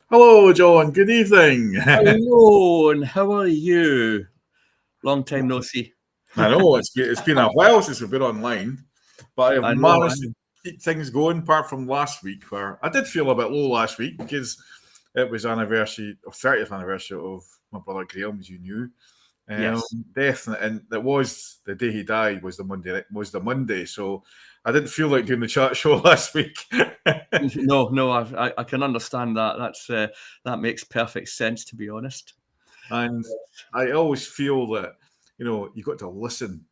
Hello, John. Good evening. I Hello, and how are you? Long time no see. know it's been a while since we've been online, but I've I know, I managed to know. keep things going. Apart from last week, where I did feel a bit low last week because it was anniversary or 30th anniversary of my brother Graham, as you knew. Um, Yes. Death, and it was the day he died was the Monday. Was the Monday, so I didn't feel like doing the chat show last week. No, I can understand that. That makes perfect sense, to be honest. And I always feel that you got to listen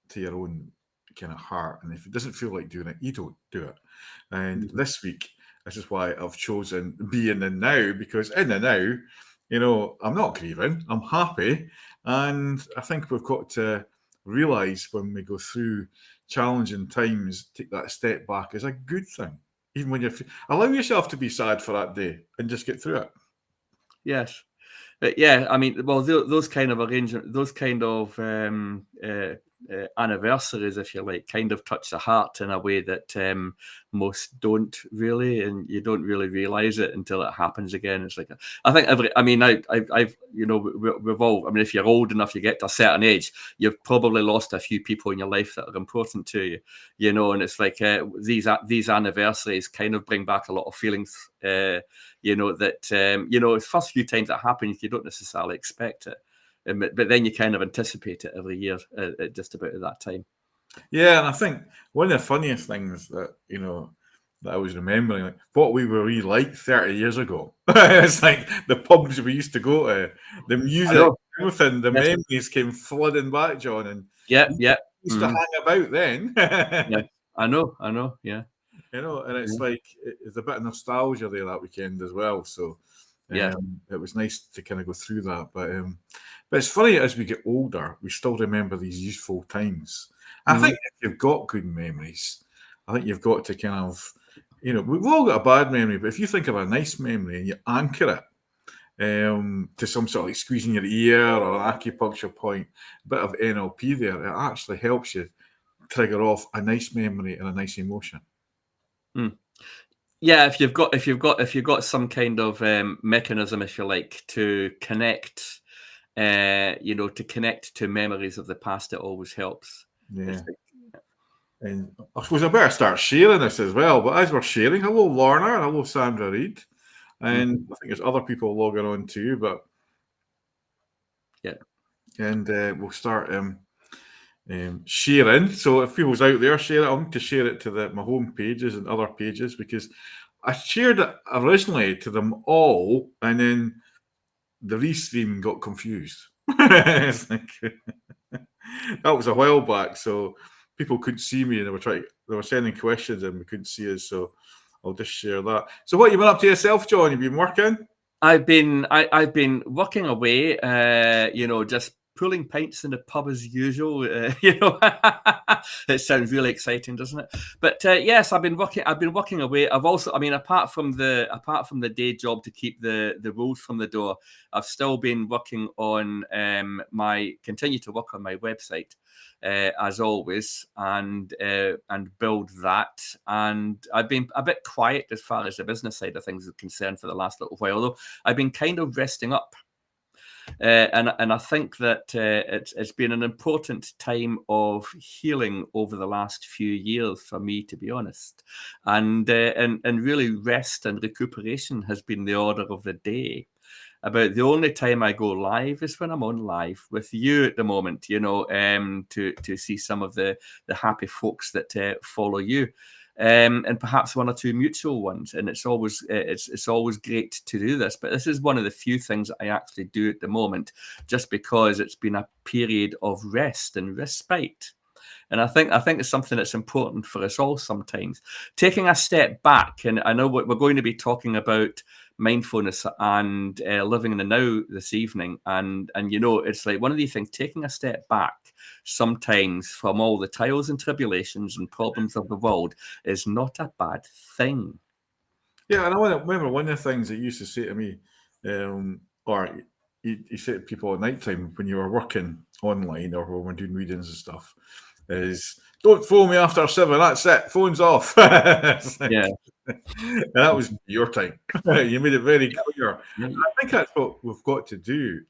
to your own kind of heart. And if it doesn't feel like doing it, you don't do it. And Mhm. this week, this is why I've chosen be in the now, because in the now, I'm not grieving, I'm happy. And I think we've got to realize when we go through challenging times, take that step back is a good thing. Even when allow yourself to be sad for that day and just get through it. Yes. But yeah, I mean, well, those kind of arrangement, those kind of anniversaries, if you like, kind of touch the heart in a way that most don't really, and you don't really realize it until it happens again. It's like I think I mean, I've we've all. I mean, if you're old enough, you get to a certain age, you've probably lost a few people in your life that are important to you, and it's like these anniversaries kind of bring back a lot of feelings. The first few times that happens, you don't necessarily expect it. But then you kind of anticipate it every year at just about at that time. Yeah, and I think one of the funniest things that I was remembering, like what we were really like 30 years ago. It's like the pubs we used to go to, the I music, know. everything, the Yes. memories came flooding back, John, and Yeah. we Yeah. used to Mhm. hang about then. Yeah. I know. I know. Yeah. And it's Mhm. like it's a bit of nostalgia there that weekend as well. So Yes. it was nice to kind of go through that. But it's funny as we get older, we still remember these useful times. I think Mhm. if you've got good memories, I think you've got to kind of, we've all got a bad memory, but if you think of a nice memory and you anchor it to some sort of like squeezing your ear or an acupuncture point, a bit of NLP there, it actually helps you trigger off a nice memory and a nice emotion. Mm. Yeah. If you've got some kind of mechanism, if you like, to connect, to connect to memories of the past, it always helps. It's Yeah. like, And I suppose I better start sharing this as well. But as we're sharing, hello Lorna and hello Sandra Reid. And mhm. I think there's other people logging on too, but Yeah. and we'll start sharing. So if people's out there, share it. I want to share it to my home pages and other pages because I shared it originally to them all, and then the restream got confused. It's like, that was a while back, so people couldn't see me, and they were sending questions, and we couldn't see us. So I'll just share that. So what you been up to yourself, John? You been working? I've been working away, just pulling pints in the pub as usual. It sounds really exciting, doesn't it? But yes, I've been working away. I've also, I mean, apart from the day job to keep the rules from the door, I've still been working on continue to work on my website. As always, and build that. And I've been a bit quiet as far as the business side of things is concerned for the last little while, though I've been kind of resting up, and I think that it's been an important time of healing over the last few years for me, to be honest, and really rest and recuperation has been the order of the day. About the only time I go live is when I'm on live with you at the moment, to see some of the happy folks that follow you, and perhaps one or two mutual ones. And it's always great to do this. But this is one of the few things that I actually do at the moment, just because it's been a period of rest and respite. And I think it's something that's important for us all sometimes. Taking a step back, and I know we're going to be talking about mindfulness and living in the now this evening, and it's like one of these things. Taking a step back sometimes from all the trials and tribulations and problems of the world is not a bad thing. Yeah, and remember one of the things that you used to say to me, or you say to people at night time when you were working online or when we're doing readings and stuff, is don't phone me after 7. That's it. Phone's off. It's like, Yeah. And that was your time. You made it very clear. Yeah. I think that's what we've got to do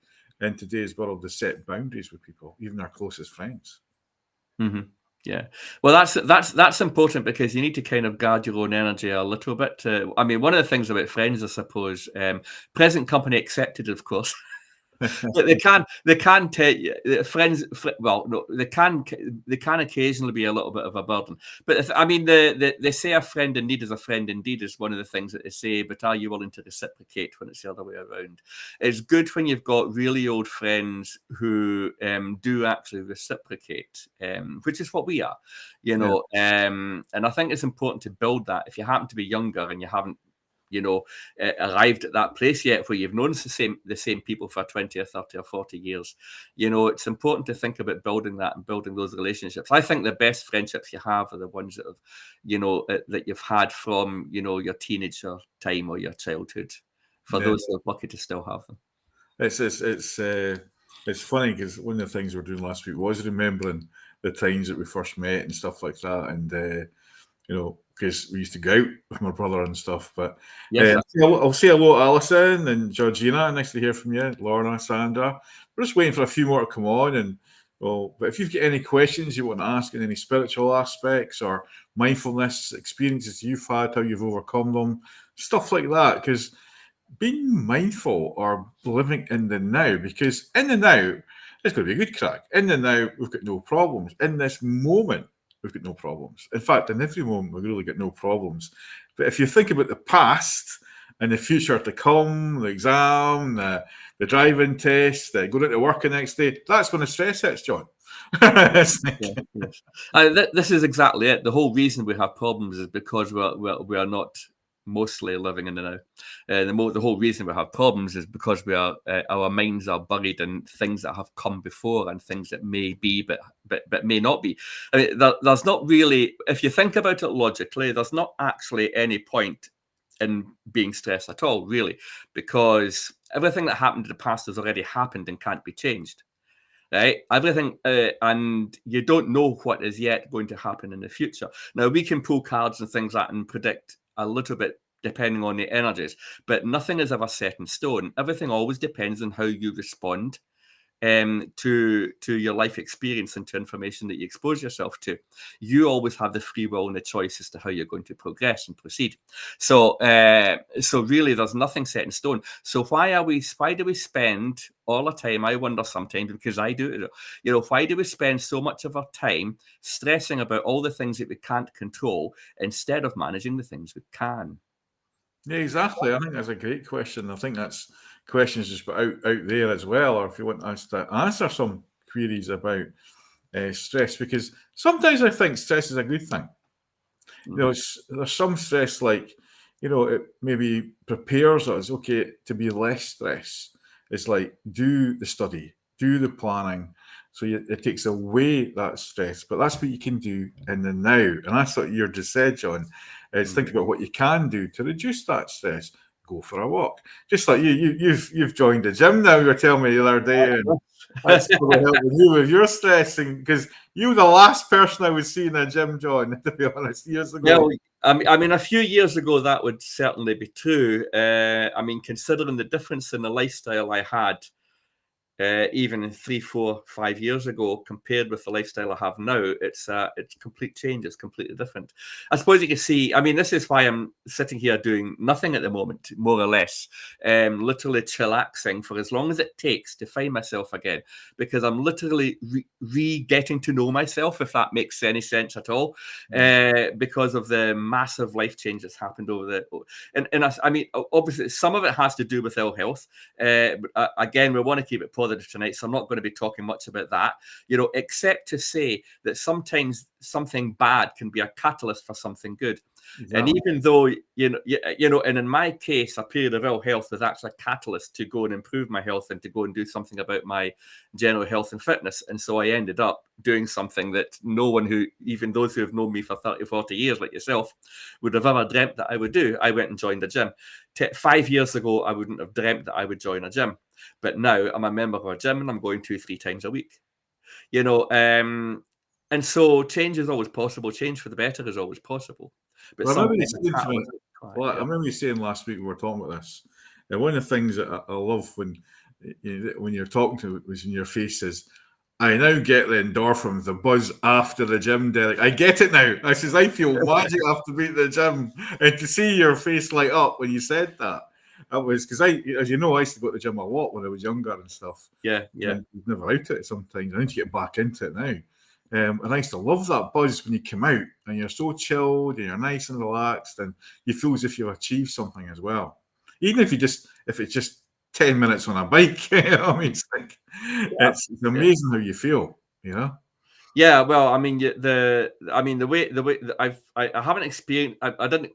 in today's world, to set boundaries with people, even our closest friends. Mm-hmm. Yeah. Well, that's important, because you need to kind of guard your own energy a little bit. I mean, one of the things about friends, I suppose, present company accepted, of course. But they can take friends. Well, no, they can occasionally be a little bit of a burden. But I mean, they say a friend in need is a friend indeed is one of the things that they say. But are you willing to reciprocate when it's the other way around? It's good when you've got really old friends who do actually reciprocate, which is what we are, And I think it's important to build that. If you happen to be younger and you haven't arrived at that place yet where you've known the same people for 20 or 30 or 40 years, it's important to think about building that and building those relationships. I think the best friendships you have are the ones that have, that you've had from, your teenager time or your childhood, for those who are lucky to still have them. It's funny, because one of the things we were doing last week was remembering the times that we first met and stuff like that. And, because we used to go out with my brother and stuff. But Yes, I'll say hello to Alison and Georgina. Nice to hear from you, Lorna, Sandra. We're just waiting for a few more to come on. And but if you've got any questions you want to ask in any spiritual aspects or mindfulness experiences you've had, how you've overcome them, stuff like that, because being mindful or living in the now, because in the now, it's going to be a good crack. In the now, we've got no problems. In this moment, we've got no problems. In fact, in every moment, we've really got no problems. But if you think about the past and the future to come, the exam, the driving test, going into work the next day, that's when the stress hits, John. Yes. This is exactly it. The whole reason we have problems is because we are not mostly living in the now. The whole reason we have problems is because we are our minds are buried in things that have come before and things that may be but may not be. I mean, there's not really, if you think about it logically, there's not actually any point in being stressed at all, really, because everything that happened in the past has already happened and can't be changed. Right, everything, and you don't know what is yet going to happen in the future. Now, we can pull cards and things like that and predict a little bit depending on the energies, but nothing is ever set in stone. Everything always depends on how you respond to your life experience and to information that you expose yourself to. You always have the free will and the choice as to how you're going to progress and proceed. So really, there's nothing set in stone. So why do we spend all the time? I wonder sometimes, because I do, why do we spend so much of our time stressing about all the things that we can't control instead of managing the things we can? Yeah, exactly. I think that's a great question. I think that's questions just out there as well, or if you want us to answer some queries about stress, because sometimes I think stress is a good thing. There's some stress, like, it maybe prepares us, okay, to be less stressed. It's like, do the study, do the planning. So it takes away that stress, but that's what you can do in the now. And that's what you just said, John, is think about what you can do to reduce that stress. Go for a walk. Just like you've joined the gym now, you were telling me the other day, and that's probably helping you with your stressing, because you were the last person I would see in a gym, John, to be honest, years ago. Well, I mean, a few years ago, that would certainly be true. I mean, considering the difference in the lifestyle I had, even 3, 4, 5 years ago, compared with the lifestyle I have now, it's complete change. It's completely different. I suppose you can see. I mean, this is why I'm sitting here doing nothing at the moment, more or less, literally chillaxing for as long as it takes to find myself again, because I'm literally getting to know myself, if that makes any sense at all, because of the massive life change that's happened over and I mean, obviously, some of it has to do with ill health. Again, we want to keep it positive tonight, so I'm not going to be talking much about that, except to say that sometimes something bad can be a catalyst for something good. Exactly. And even though, and in my case, a period of ill health was actually a catalyst to go and improve my health and to go and do something about my general health and fitness. And so I ended up doing something that no one even those who have known me for 30, 40 years, like yourself, would have ever dreamt that I would do. I went and joined the gym. 5 years ago, I wouldn't have dreamt that I would join a gym. But now I'm a member of a gym and I'm going 2-3 times a week. And so change is always possible. Change for the better is always possible. But Well, I remember you saying to me Well, I remember you saying last week we were talking about this. And one of the things that I love when you're talking to was in your face is, I now get the endorphins, the buzz after the gym, Derek. I get it now. I says, I feel magic after being at the gym. And to see your face light up when you said that, that was because as you know, I used to go to the gym a lot when I was younger and stuff. Yeah. And I was never out it sometimes. I need to get back into it now. And I used to love that buzz when you come out and you're so chilled and you're nice and relaxed and you feel as if you've achieved something as well. Even if it's just 10 minutes on a bike, you know what I mean? It's amazing how you feel, you know? Yeah, well, I mean, the way I haven't experienced. I didn't.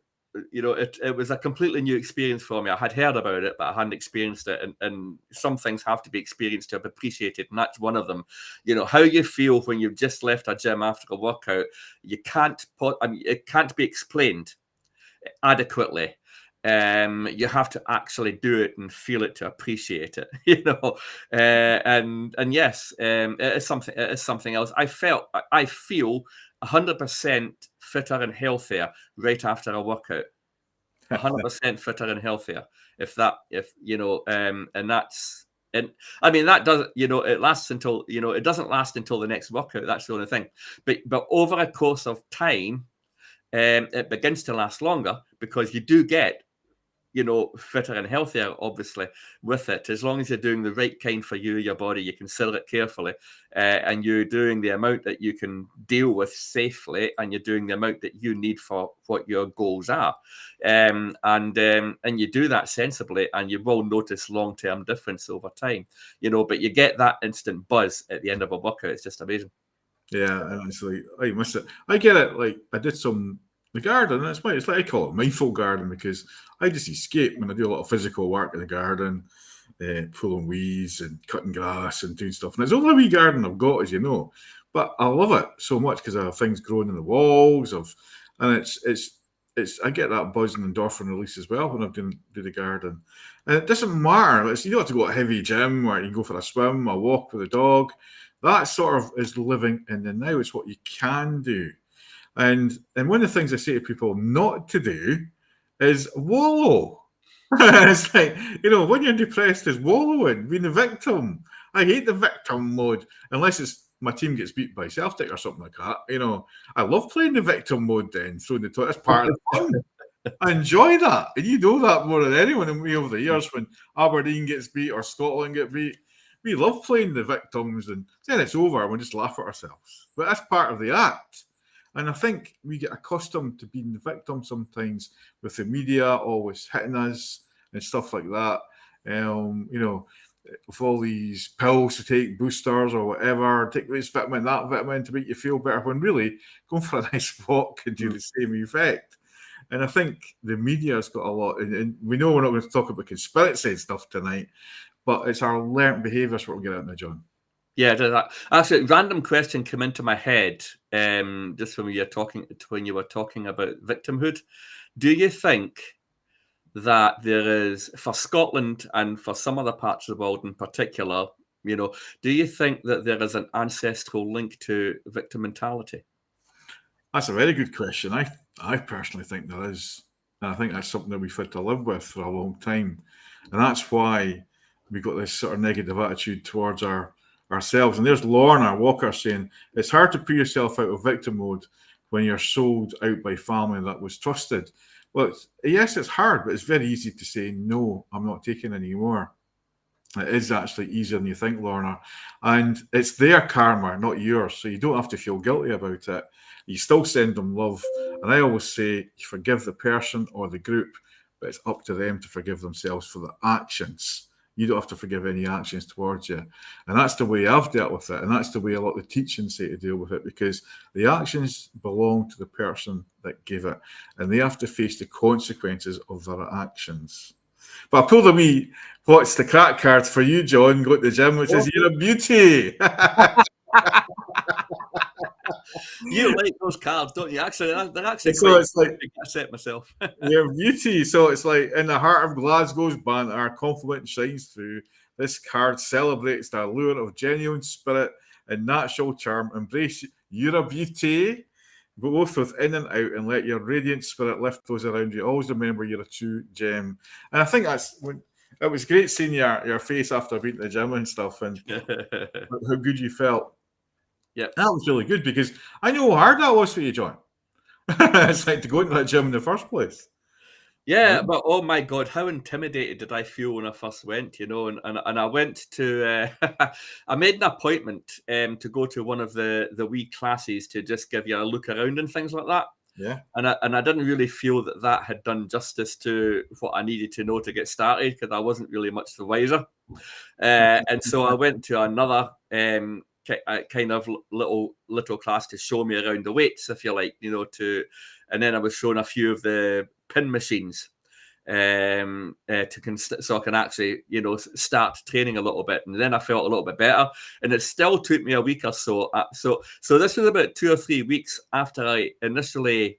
It was a completely new experience for me. I had heard about it, but I hadn't experienced it. And some things have to be experienced to have appreciated, and that's one of them. How you feel when you've just left a gym after a workout. It can't be explained adequately. You have to actually do it and feel it to appreciate it, and yes, it is something else. I feel 100% fitter and healthier right after a workout. 100% fitter and healthier. And that's, and I mean, that does, it lasts until, it doesn't last until the next workout. That's the only thing. But over a course of time, it begins to last longer because you do get, fitter and healthier, obviously, with it. As long as you're doing the right kind for you, your body, you consider it carefully, and you're doing the amount that you can deal with safely, and you're doing the amount that you need for what your goals are. And you do that sensibly, and you will notice long-term difference over time, but you get that instant buzz at the end of a workout. It's just amazing. Yeah, and it's like, I miss it. I get it. Like, I did the garden, it's like I call it mindful garden because I just escape when I do a lot of physical work in the garden, pulling weeds and cutting grass and doing stuff. And it's only a wee garden I've got, as you know, but I love it so much because I have things growing in the walls and it's I get that buzz and endorphin release as well when I do the garden. And it doesn't matter. You don't have to go to a heavy gym where you can go for a swim, a walk with a dog. That sort of is living in the now. It's what you can do. And one of the things I say to people not to do is wallow. It's like, when you're depressed, is wallowing, being the victim. I hate the victim mode, unless it's my team gets beat by Celtic or something like that. I love playing the victim mode then, throwing the toilet. That's part of the fun. I enjoy that. And you know that more than anyone in me over the years when Aberdeen gets beat or Scotland get beat. We love playing the victims and then it's over and we just laugh at ourselves. But that's part of the act. And I think we get accustomed to being the victim sometimes with the media always hitting us and stuff like that. With all these pills to take, boosters or whatever, take this vitamin, that vitamin to make you feel better, when really going for a nice walk can do the same effect. And I think the media's got a lot, and we know we're not going to talk about conspiracy and stuff tonight, but it's our learned behaviours what we'll get out of John. Yeah, actually, a random question came into my head just when you were talking about victimhood. Do you think that there is, for Scotland and for some other parts of the world in particular, do you think that there is an ancestral link to victim mentality? That's a very good question. I personally think there is. And I think that's something that we've had to live with for a long time. And that's why we got this sort of negative attitude towards ourselves. And there's Lorna Walker saying, it's hard to put yourself out of victim mode when you're sold out by family that was trusted. Well, yes, it's hard, but it's very easy to say, no, I'm not taking any more. It is actually easier than you think, Lorna. And it's their karma, not yours. So you don't have to feel guilty about it. You still send them love. And I always say, you forgive the person or the group, but it's up to them to forgive themselves for the actions. You don't have to forgive any actions towards you. And that's the way I've dealt with it. And that's the way a lot of the teachings say to deal with it, because the actions belong to the person that gave it. And they have to face the consequences of their actions. But I pulled a wee what's the crack card for you, John, go to the gym, which says you're a beauty. You like those cards, don't you? Actually, they're actually so it's like I set myself. you're beauty. So it's like in the heart of Glasgow's banter, our confidence shines through. This card celebrates the allure of genuine spirit and natural charm. Embrace you're a beauty. But both with in and out, and let your radiant spirit lift those around you. Always remember you're a true gem. And I think that's when it was great seeing your face after beating the gym and stuff, and how good you felt. Yeah, that was really good because I know how hard that was for you, John. It's like to go into that gym in the first place. yeah, but oh my God, how intimidated did I feel when I first went, you know? And I went to, I made an appointment to go to one of the wee classes to just give you a look around and things like that. Yeah. And I didn't really feel that had done justice to what I needed to know to get started because I wasn't really much the wiser. And so I went to another kind of little class to show me around the weights, if you like, you know, and then I was shown a few of the pin machines so I can actually, you know, start training a little bit. And then I felt a little bit better, and it still took me a week or so. So this was about 2 or 3 weeks after I initially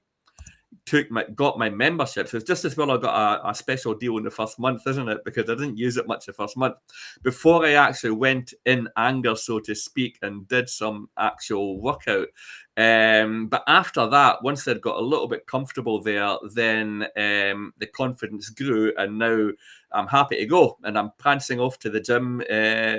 got my membership. So it's just as well I got a special deal in the first month, isn't it? Because I didn't use it much the first month before I actually went in anger, so to speak, and did some actual workout. But after that, once I'd got a little bit comfortable there, then the confidence grew, and now I'm happy to go, and I'm prancing off to the gym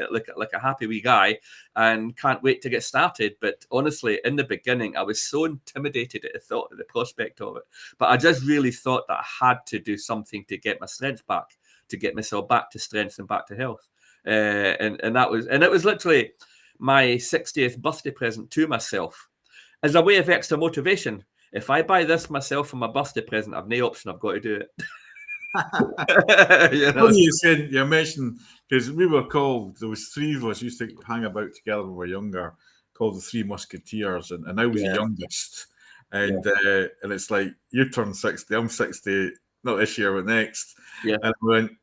like a happy wee guy, and can't wait to get started. But honestly, in the beginning, I was so intimidated at the prospect of it. But I just really thought that I had to do something to get my strength back, to get myself back to strength and back to health. And it was literally my 60th birthday present to myself as a way of extra motivation. If I buy this myself for my birthday present, I've no option. I've got to do it. You know? You mentioned, because we were called, there was 3 of us used to hang about together when we were younger, called the 3 Musketeers, and I was the youngest. And it's like, you turn 60, I'm 60, not this year, but next. Yeah. And when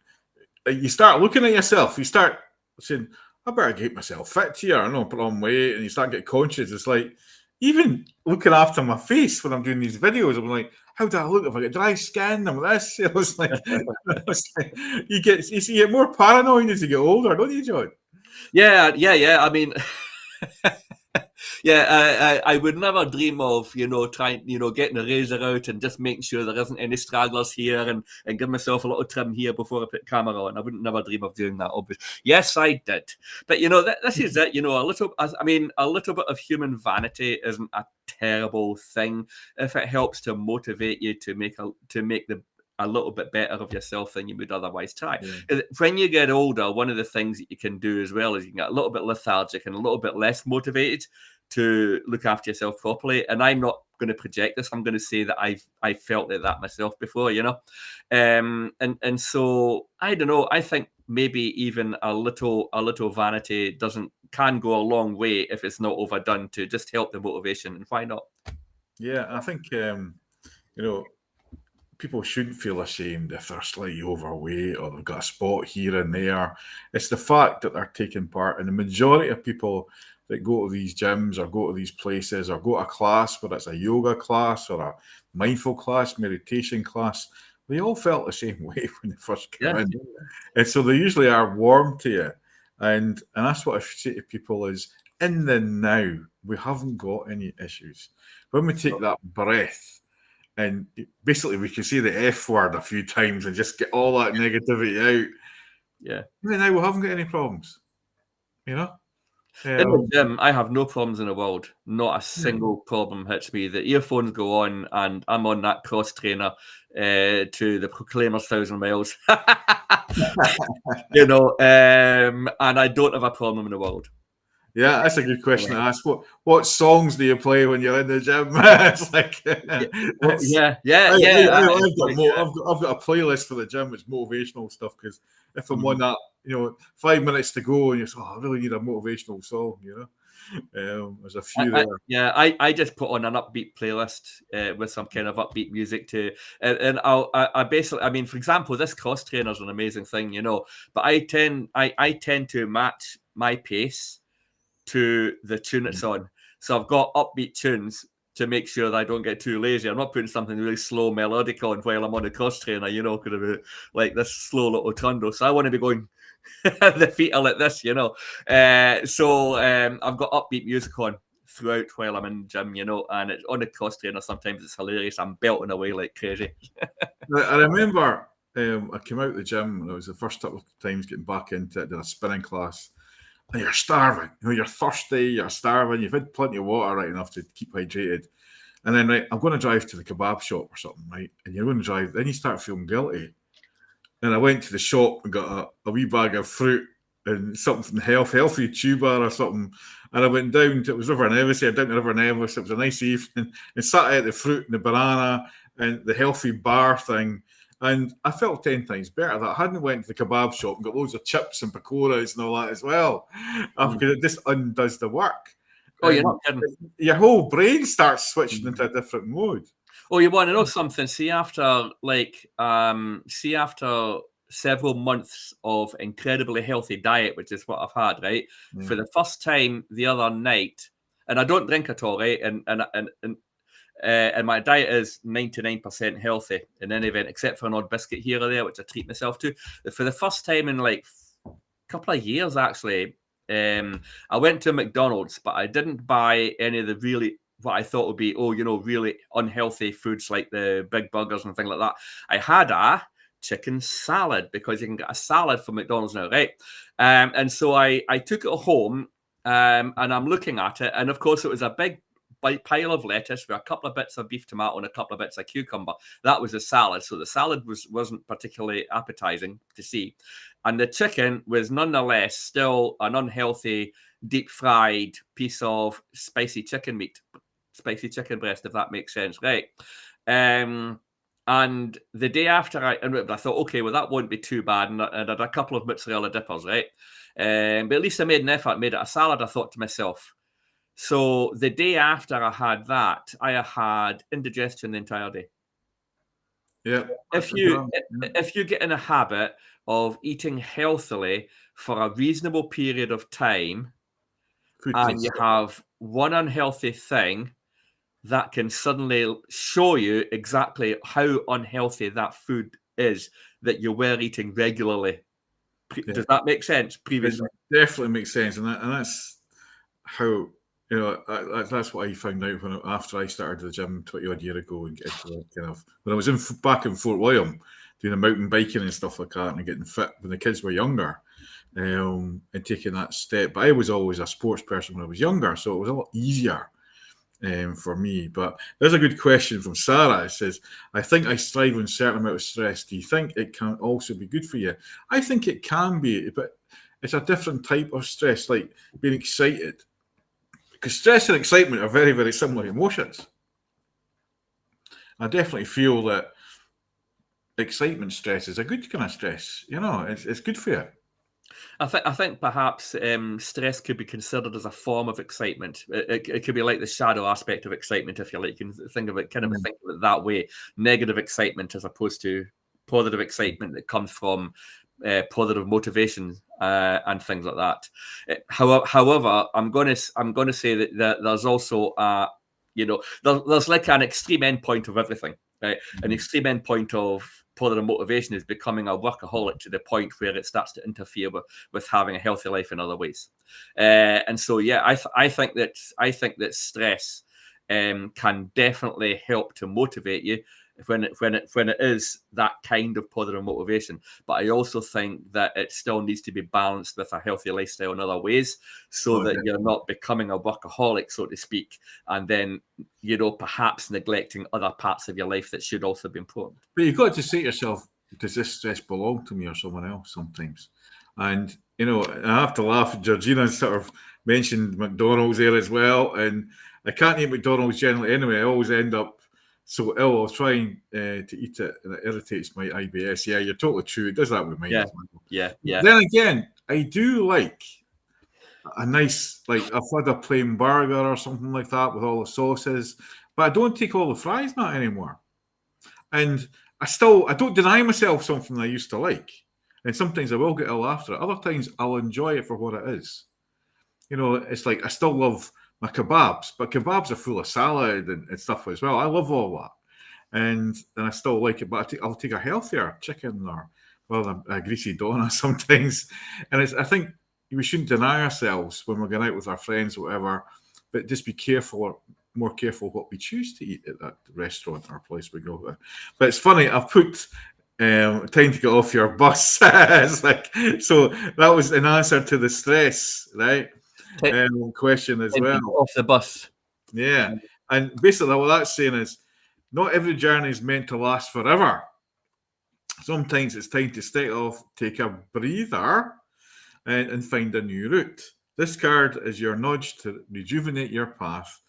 you start looking at yourself, you start saying, I better get myself fit here, I know, put on weight, and you start getting conscious. It's like, even looking after my face when I'm doing these videos, I'm like, how do I look? If I get dry skin, I'm this. It was like, you get more paranoid as you get older, don't you, John? Yeah. I mean, I would never dream of, you know, trying, you know, getting a razor out and just making sure there isn't any stragglers here and give myself a little trim here before I put the camera on. I wouldn't never dream of doing that, obviously. Yes, I did. But, you know, this is it, you know, a little bit of human vanity isn't a terrible thing if it helps to motivate you to make a little bit better of yourself than you would otherwise try. Yeah. When you get older, one of the things that you can do as well is you can get a little bit lethargic and a little bit less motivated to look after yourself properly. And I'm not going to project this. I'm going to say that I've felt like that myself before, you know. And so I don't know. I think maybe even a little vanity can go a long way if it's not overdone to just help the motivation. And why not? Yeah, I think you know, people shouldn't feel ashamed if they're slightly overweight or they've got a spot here and there. It's the fact that they're taking part. And the majority of people that go to these gyms or go to these places or go to a class, whether it's a yoga class or a mindful class, meditation class, they all felt the same way when they first came in. And so they usually are warm to you. And that's what I say to people is, in the now, we haven't got any issues. When we take that breath, and basically we can say the F word a few times and just get all that negativity out. Yeah. Right now we haven't got any problems. You know? In the gym, I have no problems in the world. Not a single problem hits me. The earphones go on and I'm on that cross trainer to the Proclaimer's 1,000 miles. You know, and I don't have a problem in the world. Yeah, that's a good question to ask. What songs do you play when you're in the gym? It's like, I've got a playlist for the gym. It's motivational stuff because if I'm on that, you know, 5 minutes to go, and you're like, I really need a motivational song, you know. There's a few there. I just put on an upbeat playlist with some kind of upbeat music too, and I basically, I mean, for example, this cross trainer is an amazing thing, you know, but I tend to match my pace to the tune it's on. So I've got upbeat tunes to make sure that I don't get too lazy. I'm not putting something really slow melodic on while I'm on a cross trainer, you know, kind of like this slow little trundle. So I want to be going, the feet are like this, you know. So I've got upbeat music on throughout while I'm in the gym, you know, and it's on the cross trainer. Sometimes it's hilarious. I'm belting away like crazy. I remember I came out of the gym and it was the first couple of times getting back into it, did a spinning class, and you're starving. You know, you're thirsty, you're starving, you've had plenty of water, right, enough to keep hydrated. And then, right, I'm going to drive to the kebab shop or something, right? And you're going to drive, then you start feeling guilty. And I went to the shop and got a wee bag of fruit and something healthy chew bar or something. And I went down to, it was River Nevis, down to River Nevis. It was a nice evening. And sat out the fruit and the banana and the healthy bar thing. And I felt 10 times better that I hadn't went to the kebab shop and got loads of chips and pakoras and all that as well. Because it just undoes the work. Oh, you're not kidding. Your whole brain starts switching into a different mode. Oh, you want to know something? See, after several months of incredibly healthy diet, which is what I've had, right? Yeah. For the first time the other night, and I don't drink at all, right? And my diet is 99% healthy in any event, except for an odd biscuit here or there, which I treat myself to. For the first time in like a couple of years, actually, I went to McDonald's, but I didn't buy any of the really what I thought would be, really unhealthy foods like the big burgers and things like that. I had a chicken salad because you can get a salad from McDonald's now, right? And so I took it home and I'm looking at it. And of course, it was a big pile of lettuce with a couple of bits of beef tomato and a couple of bits of cucumber. That was a salad. So the salad wasn't particularly appetizing to see. And the chicken was nonetheless still an unhealthy, deep fried piece of spicy chicken meat, spicy chicken breast, if that makes sense, right? And the day after, I thought, okay, well, that won't be too bad. And I had a couple of mozzarella dippers, right? But at least I made an effort, made it a salad, I thought to myself. So the day after I had that, I had indigestion the entire day. Yeah. If you get in a habit of eating healthily for a reasonable period of time, and you have one unhealthy thing that can suddenly show you exactly how unhealthy that food is that you were eating regularly. Does that make sense? Previously, it definitely makes sense, and that's how that's what I found out after I started the gym 20 odd year ago and get into that kind of when I was back in Fort William doing the mountain biking and stuff like that and getting fit when the kids were younger. And taking that step, but I was always a sports person when I was younger, so it was a lot easier for me. But there's a good question from Sarah. It says, I think I strive on a certain amount of stress. Do you think it can also be good for you? I think it can be, but it's a different type of stress, like being excited. Because stress and excitement are very, very similar emotions. I definitely feel that excitement stress is a good kind of stress. It's good for you. I think perhaps stress could be considered as a form of excitement. It could be like the shadow aspect of excitement, if you like. You can think of it that way. Negative excitement as opposed to positive excitement that comes from positive motivation and things like that. However, I'm going to say that there's also there's like an extreme endpoint of everything. Right? An extreme endpoint of positive motivation is becoming a workaholic to the point where it starts to interfere with having a healthy life in other ways. And so, yeah, I think that stress can definitely help to motivate you when it is that kind of positive motivation. But I also think that it still needs to be balanced with a healthy lifestyle in other ways, so that you're not becoming a workaholic, so to speak, and then perhaps neglecting other parts of your life that should also be important. But you've got to say to yourself, does this stress belong to me or someone else sometimes? And I have to laugh. Georgina sort of mentioned McDonald's there as well, and I can't eat McDonald's generally anyway. I always end up so ill. I was trying to eat it, and it irritates my IBS. Yeah, you're totally true. It does that with mine. Yeah. Then again, I do like a nice, like I've had a plain burger or something like that with all the sauces, but I don't take all the fries not anymore. And I don't deny myself something I used to like. And sometimes I will get ill after it. Other times I'll enjoy it for what it is. It's like I still love my kebabs, but kebabs are full of salad and stuff as well. I love all that. And I still like it, but I'll take a healthier chicken or a greasy doner sometimes. And I think we shouldn't deny ourselves when we're going out with our friends or whatever but just be careful, more careful what we choose to eat at that restaurant or place we go to. But it's funny, I've put time to get off your bus. It's like, so that was an answer to the stress, right? Question as well. Off the bus. Yeah. And basically what that's saying is not every journey is meant to last forever. Sometimes it's time to step off, take a breather, and find a new route. This card is your nudge to rejuvenate your path.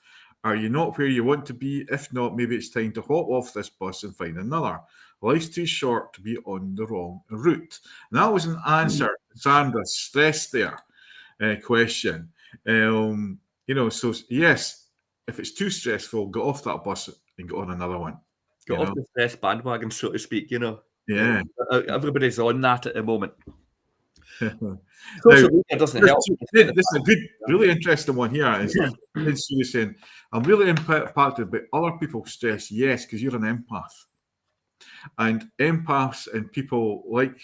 Are you not where you want to be? If not, maybe it's time to hop off this bus and find another. Life's too short to be on the wrong route. And that was an answer to Sandra's stress there question. So yes, if it's too stressful, get off that bus and get on another one. Get off the stress bandwagon, so to speak, Yeah. Everybody's on that at the moment. Social media doesn't help. This is a good, really interesting one here. Is you're saying, I'm really impacted by other people's stress. Yes, because you're an empath. And empaths and people like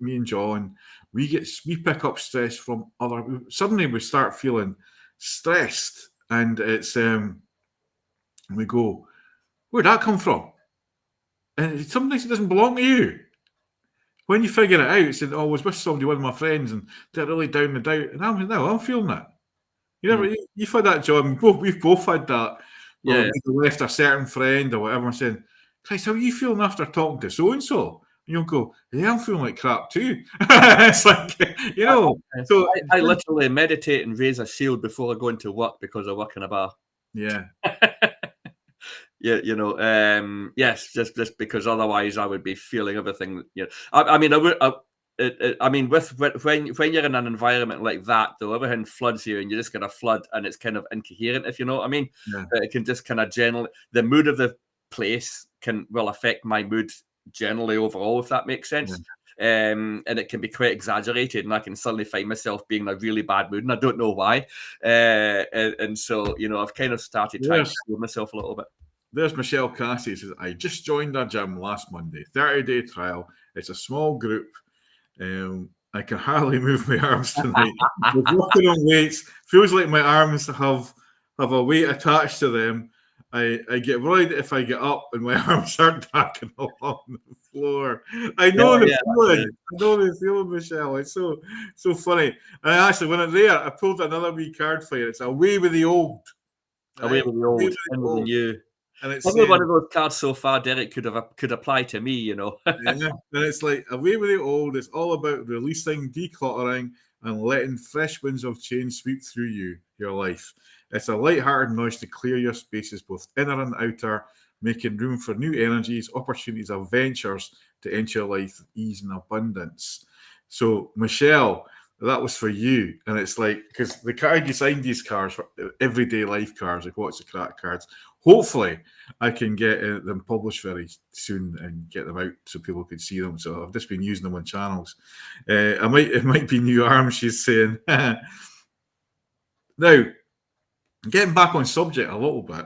me and John, we pick up stress from other. Suddenly we start feeling stressed, and it's we go, where'd that come from? And sometimes it doesn't belong to you. When you figure it out, it's saying, I was with somebody, one of my friends, and they're really down and out. And I'm feeling that. You've had that, John. We've both had that. Yeah. We left a certain friend or whatever and saying, Christ, how are you feeling after talking to so-and-so? And you'll go, yeah, I'm feeling like crap too. It's like, So I literally meditate and raise a shield before I go into work because I work in a bar. Yeah. Yeah, yes, just because otherwise I would be feeling everything. I mean, when you're in an environment like that, though, everything floods you, and you're just going to flood, and it's kind of incoherent, if you know what I mean. Yeah. It can just kind of generally, the mood of the place will affect my mood generally overall, if that makes sense. Yeah. And it can be quite exaggerated, and I can suddenly find myself being in a really bad mood, and I don't know why. And so, I've kind of started trying to heal myself a little bit. There's Michelle Cassie says, I just joined a gym last Monday, 30-day trial. It's a small group. I can hardly move my arms tonight. We're working on weights. Feels like my arms have a weight attached to them. I get worried if I get up and my arms aren't backing along the floor. I know the feeling. I know the feeling, Michelle. It's so funny. And actually, when I'm there, I pulled another wee card for you. It's away with the old. Away with the old, in with the new. And it's every one of those cards so far, Derek, could apply to me, Yeah, and it's like away with the old. It's all about releasing, decluttering, and letting fresh winds of change sweep through your life. It's a light-hearted nudge to clear your spaces, both inner and outer, making room for new energies, opportunities, adventures to enter your life with ease and abundance. So, Michelle, that was for you. And it's like, because the card designed these cards for everyday life cards, like What's the Crack cards. Hopefully, I can get them published very soon and get them out so people can see them. So I've just been using them on channels. It might be new arms, she's saying. Now, getting back on subject a little bit.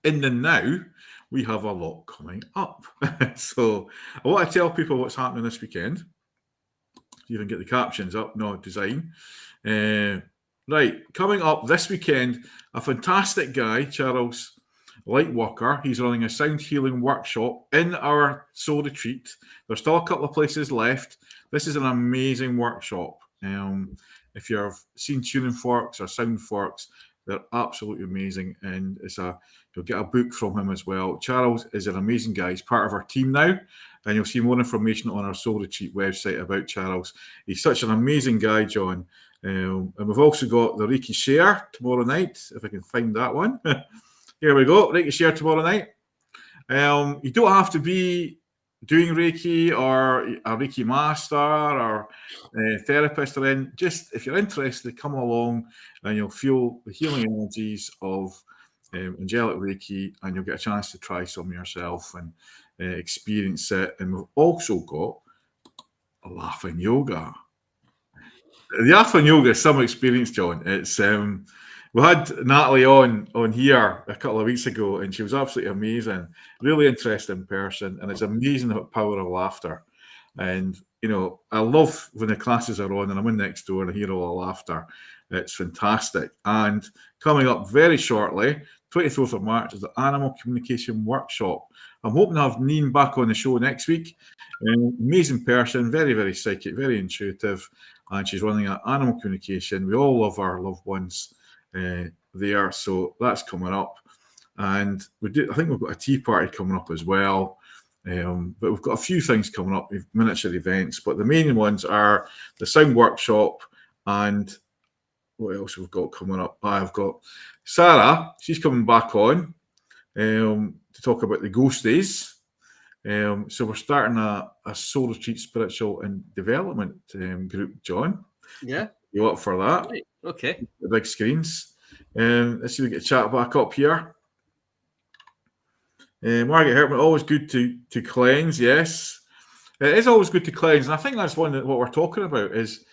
In the now, we have a lot coming up. So I want to tell people what's happening this weekend. You can get the captions up, no design. Right, coming up this weekend, a fantastic guy, Charles Lightworker. He's running a sound healing workshop in our soul retreat. There's still a couple of places left. This is an amazing workshop. If you've seen tuning forks or sound forks, they're absolutely amazing. And you'll get a book from him as well. Charles is an amazing guy. He's part of our team now. And you'll see more information on our Soul Retreat website about Charles. He's such an amazing guy, John. And we've also got the Reiki Share tomorrow night, if I can find that one. Here we go, Reiki Share tomorrow night. You don't have to be doing Reiki or a Reiki master or a therapist or anything. Just if you're interested, come along and you'll feel the healing energies of angelic Reiki, and you'll get a chance to try some yourself and experience it. And we've also got a laughing yoga. The laughing yoga is some experience, John. It's we had Natalie on here a couple of weeks ago, and she was absolutely amazing, really interesting person, and it's amazing the power of laughter. And I love when the classes are on and I'm in next door and I hear all the laughter. It's fantastic. And coming up very shortly, 24th of March, is the Animal Communication Workshop. I'm hoping to have Neen back on the show next week. Amazing person, very, very psychic, very intuitive, and she's running an animal communication. We all love our loved ones there, so that's coming up. And I think we've got a tea party coming up as well. But we've got a few things coming up, miniature events. But the main ones are the sound workshop and what else we've got coming up? I've got Sarah. She's coming back on to talk about the ghosties. So we're starting a soul retreat, spiritual and development group, John. Yeah. You up for that? Right. Okay. The big screens. Let's see if we get a chat back up here. Margaret Hertman, always good to cleanse. Yes, it is always good to cleanse, and I think that's what we're talking about is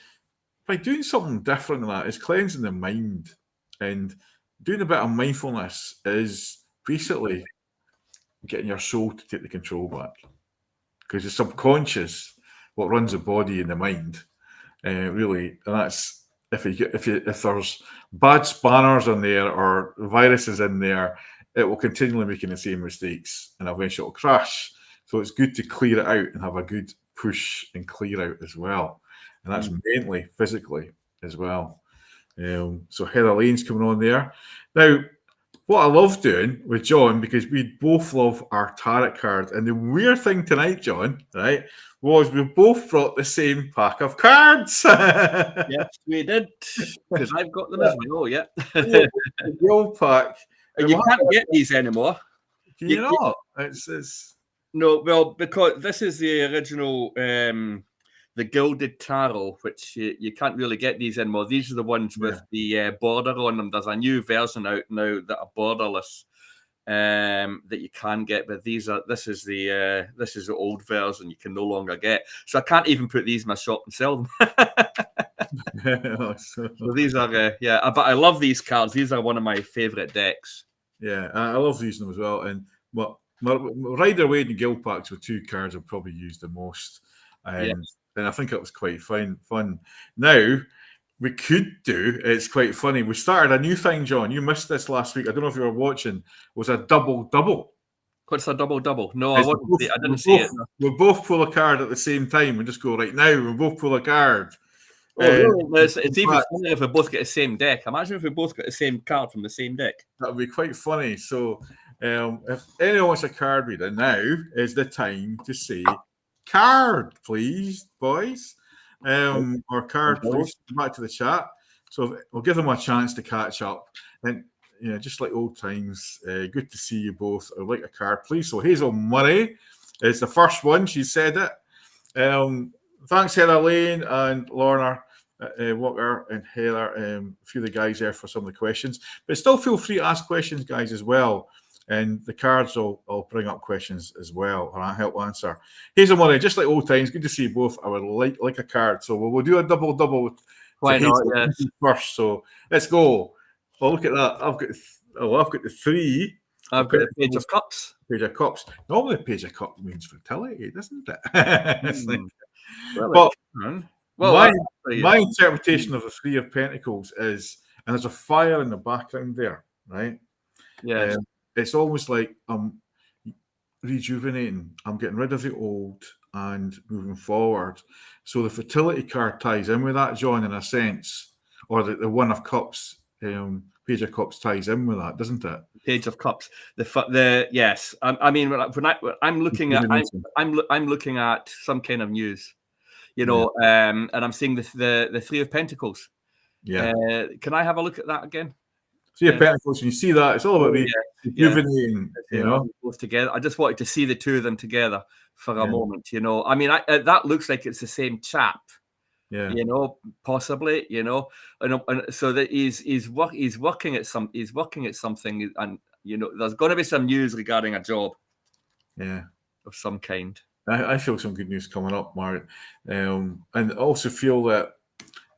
by doing something different than that is cleansing the mind, and doing a bit of mindfulness is basically getting your soul to take the control back, because the subconscious, what runs the body and the mind, really, and that's if there's bad spanners in there or viruses in there, it will continually making the same mistakes and eventually it'll crash. So it's good to clear it out and have a good push and clear out as well. And that's mentally, physically as well. So Heather Lane's coming on there. Now, what I love doing with John, because we both love our tarot cards, and the weird thing tonight, John, right, was we both brought the same pack of cards. Yes, we did, because I've got them as well. Yeah, the gold pack. And you can't get these anymore. Can you not? It's no, well, because this is the original, the Gilded Tarot, which you can't really get these anymore. These are the ones with the border on them. There's a new version out now that are borderless, that you can get, but this is the old version you can no longer get. So I can't even put these in my shop and sell them. So these are but I love these cards. These are one of my favorite decks. Yeah, I love using them as well. And my Rider Waite and Guild packs were two cards I've probably used the most. And I think it was quite fun. Now, we could do, it's quite funny. We started a new thing, John. You missed this last week. I don't know if you were watching. It was a double. What's a double? No, I didn't see it. We'll both pull a card at the same time and just go, right now, we'll both pull a card. Oh, really? It's even funnier if we both get the same deck. Imagine if we both got the same card from the same deck. That would be quite funny. So if anyone wants a card reader, now is the time to say card, please, boys. Or card, please. Back to the chat. So we'll give them a chance to catch up. And just like old times, good to see you both. I'd like a card, please. So Hazel Murray is the first one. She said it. Thanks, Heather Lane and Lorna Walker and Heather, a few of the guys there for some of the questions. But still feel free to ask questions, guys, as well. And the cards will bring up questions as well, and I'll help answer. Hazel Murray, just like old times, good to see you both. I would like a card. So we'll do a double. Why not? Yes. First, so let's go. Oh, look at that. I've got the three. I've got the Page of Cups. Page of Cups. Normally, the Page of Cups means fertility, doesn't it? My interpretation of the Three of Pentacles is, and there's a fire in the background there, right? Yeah. It's almost like I'm rejuvenating. I'm getting rid of the old and moving forward. So the fertility card ties in with that, John, in a sense, or the One of Cups, Page of Cups ties in with that, doesn't it? Page of Cups. Yes. I mean, when I'm looking at, I'm looking at some kind of news, and I'm seeing the Three of Pentacles. Yeah. Can I have a look at that again? Three of Pentacles. When you see that, it's all about rejuvenating. Both together. I just wanted to see the two of them together for a moment. I mean, that looks like it's the same chap. Yeah. Possibly. And so that he's working at something, and there's going to be some news regarding a job. Yeah. Of some kind. I feel some good news coming up, Margaret, and also feel that.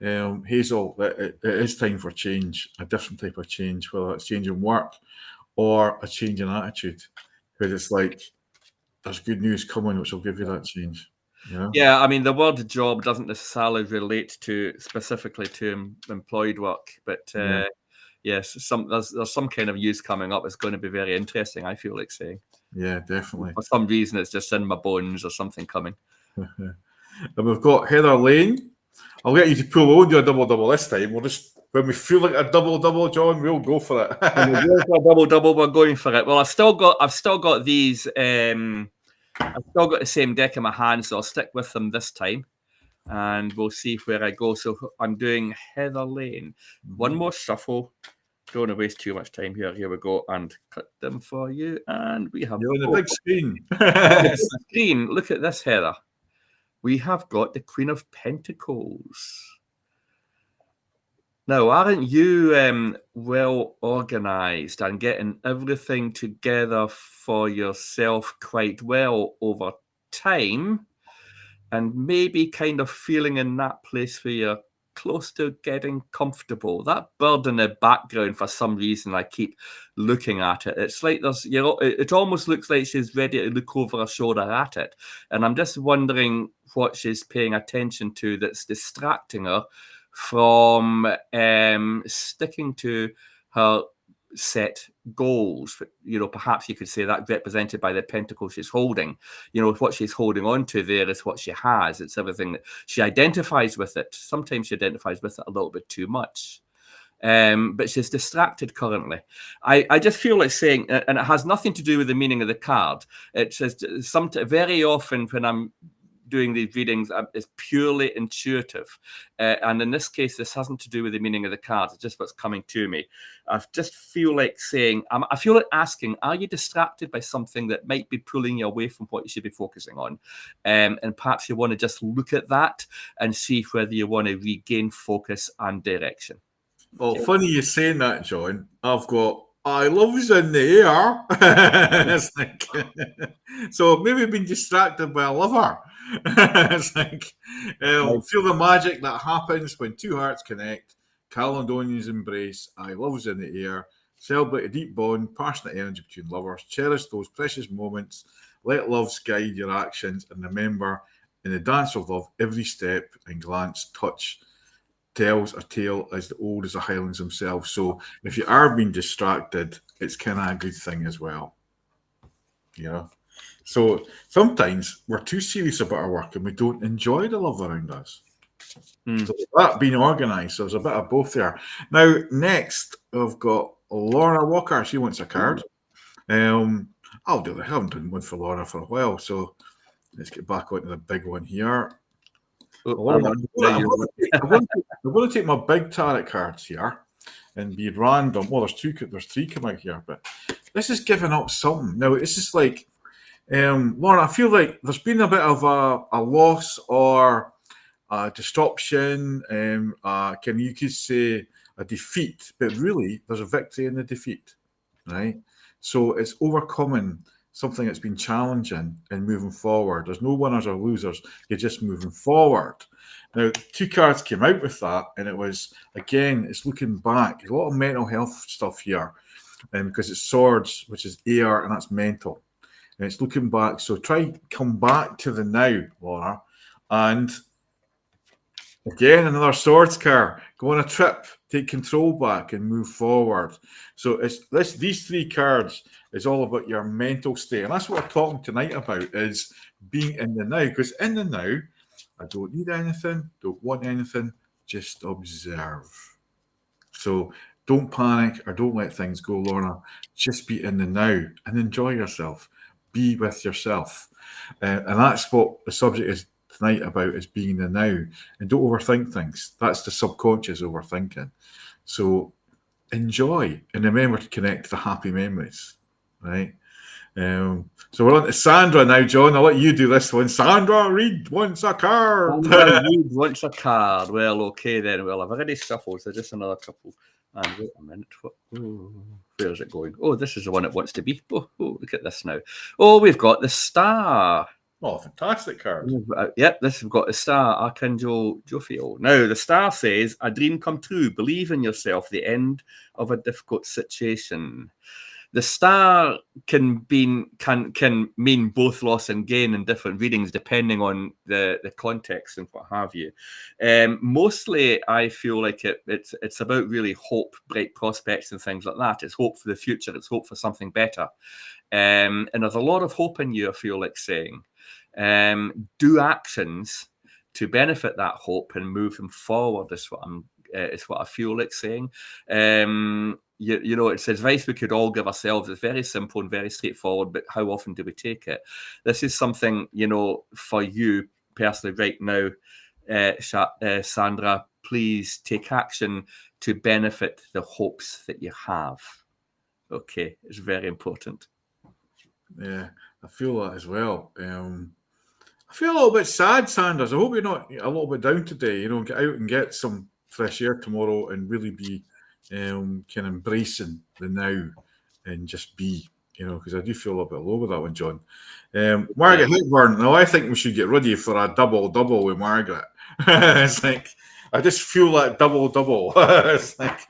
Hazel, that it is time for change, a different type of change, whether it's change in work or a change in attitude, because it's like there's good news coming which will give you that change. Yeah. Yeah, I mean, the word job doesn't necessarily relate to specifically to employed work, but Yeah. yes, there's some kind of use coming up. It's going to be very interesting, I feel like saying. Yeah, definitely. For some reason, it's just in my bones or something coming. And we've got Heather Lane. I'll get you to pull on your double this time. We'll just, when we feel like a double, John, we'll go for it. When we go for a double, we're going for it. Well, I've still got these. I've still got the same deck in my hand, so I'll stick with them this time, and we'll see where I go. So I'm doing Heather Lane. One more shuffle. Don't want to waste too much time here. Here we go, and cut them for you. And we have. You're on the big screen. Screen. Look at this, Heather. We have got the Queen of Pentacles. Now, aren't you well organized and getting everything together for yourself quite well over time, and maybe kind of feeling in that place where you're close to getting comfortable? That bird in the background, for some reason, I keep looking at it. It's like there's, it almost looks like she's ready to look over her shoulder at it. And I'm just wondering what she's paying attention to that's distracting her from sticking to her set goals. Perhaps you could say that represented by the pentacle she's holding. What she's holding on to there is what she has. It's everything that she identifies with it. Sometimes she identifies with it a little bit too much. But she's distracted currently. I just feel like saying, and it has nothing to do with the meaning of the card. It says very often when I'm doing these readings, is purely intuitive, and in this case, this hasn't to do with the meaning of the cards. It's just what's coming to me. I just feel like saying, I feel like asking, are you distracted by something that might be pulling you away from what you should be focusing on? And perhaps you want to just look at that and see whether you want to regain focus and direction. Well, funny you saying that, John. I've got I love's in the air. It's like, so maybe been distracted by a lover. It's like, feel the magic that happens when two hearts connect. Caledonians embrace. I love's in the air. Celebrate a deep bond, passionate energy between lovers. Cherish those precious moments. Let loves guide your actions. And remember, in the dance of love, every step and glance, touch tells a tale as old as the Highlands themselves. So if you are being distracted, it's kind of a good thing as well. So sometimes we're too serious about our work and we don't enjoy the love around us. So that being organised, so there's a bit of both there. Now, next, I've got Laura Walker. She wants a card. I'll do that. I haven't done one for Laura for a while, so let's get back onto the big one here. I'm going to take my big tarot cards here and be random. Well, there's three come out here, but this is giving up something. Now, this is like, Lauren, I feel like there's been a bit of a loss or a disruption. You could say a defeat, but really there's a victory in the defeat, right? So it's overcoming something that's been challenging and moving forward. There's no winners or losers. You're just moving forward. Now, two cards came out with that, and it was, again, it's looking back. There's a lot of mental health stuff here, because it's swords, which is air, and that's mental. And it's looking back. So try come back to the now, Laura. And again, another swords card. Go on a trip, take control back, and move forward. So these three cards is all about your mental state. And that's what we're talking tonight about, is being in the now. Because in the now, I don't need anything, don't want anything, just observe. So don't panic or don't let things go, Lorna. Just be in the now and enjoy yourself. Be with yourself. And that's what the subject is tonight about, is being in the now. And don't overthink things. That's the subconscious overthinking. So enjoy and remember to connect to the happy memories, right? So we're on to Sandra now, John. I'll let you do this one. Sandra, read once a card. Read once a card. Well, okay then. Well, I've already shuffled, so just another couple. And wait a minute. Where is it going? Oh, this is the one it wants to be. Oh, look at this now. Oh, we've got the star. Oh, fantastic card. Yep, we've got the star, Archangel Jophiel. Now, the star says, a dream come true. Believe in yourself, the end of a difficult situation. The star can mean both loss and gain in different readings, depending on the context and what have you. Mostly, I feel like it's about really hope, bright prospects, and things like that. It's hope for the future. It's hope for something better. And there's a lot of hope in you, I feel like saying. Do actions to benefit that hope and move them forward is what I feel like saying. You know, it's advice we could all give ourselves. It's very simple and very straightforward, but how often do we take it? This is something, you know, for you personally right now, Sandra, please take action to benefit the hopes that you have. Okay, it's very important. Yeah, I feel that as well. I feel a little bit sad, Sanders. I hope you're not a little bit down today. You know, get out and get some fresh air tomorrow and really be kind of embracing the now and just be, you know, because I do feel a little bit low with that one, John. Margaret Hepburn, now I think we should get ready for a double with Margaret. It's like, I just feel like double. It's like,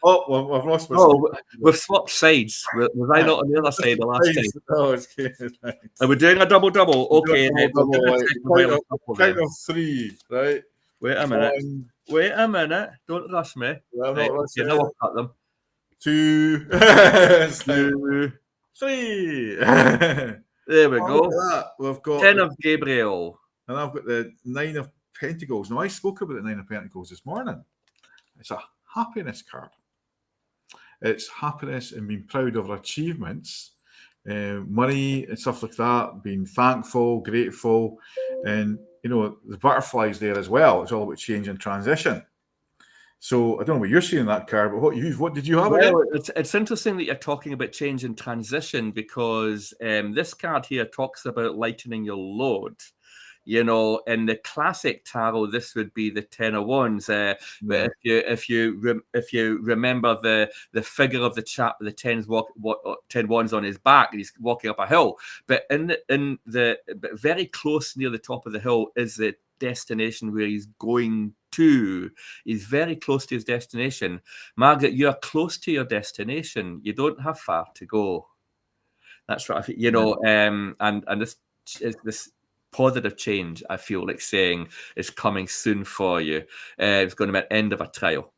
oh, I've lost my. Oh, we've swapped sides. Was I not on the other side the last time? Oh, it's good. Are we doing a double? Okay, Count of three, right? Wait a minute. Don't rush me. Well, I'm not rushing. I'll cut them. 2, 3. There we go. We've got 10 of Gabriel. And I've got the 9 of Pentacles. Now, I spoke about the 9 of Pentacles this morning. It's a happiness card. It's happiness and being proud of our achievements, money and stuff like that, being thankful, grateful, and, you know, the butterflies there as well. It's all about change and transition. So I don't know what you're seeing in that card, but what did you have? Well, it's interesting that you're talking about change and transition, because this card here talks about lightening your load. You know, in the classic tarot, this would be the 10 of Wands. But if you remember the figure of the chap with the 10 wands on his back, and he's walking up a hill. But but very close near the top of the hill is the destination where he's going to. He's very close to his destination. Margaret, you're close to your destination. You don't have far to go. That's right. You know, and this is this positive change, I feel like saying, is coming soon for you. It's going to be an end of a trial.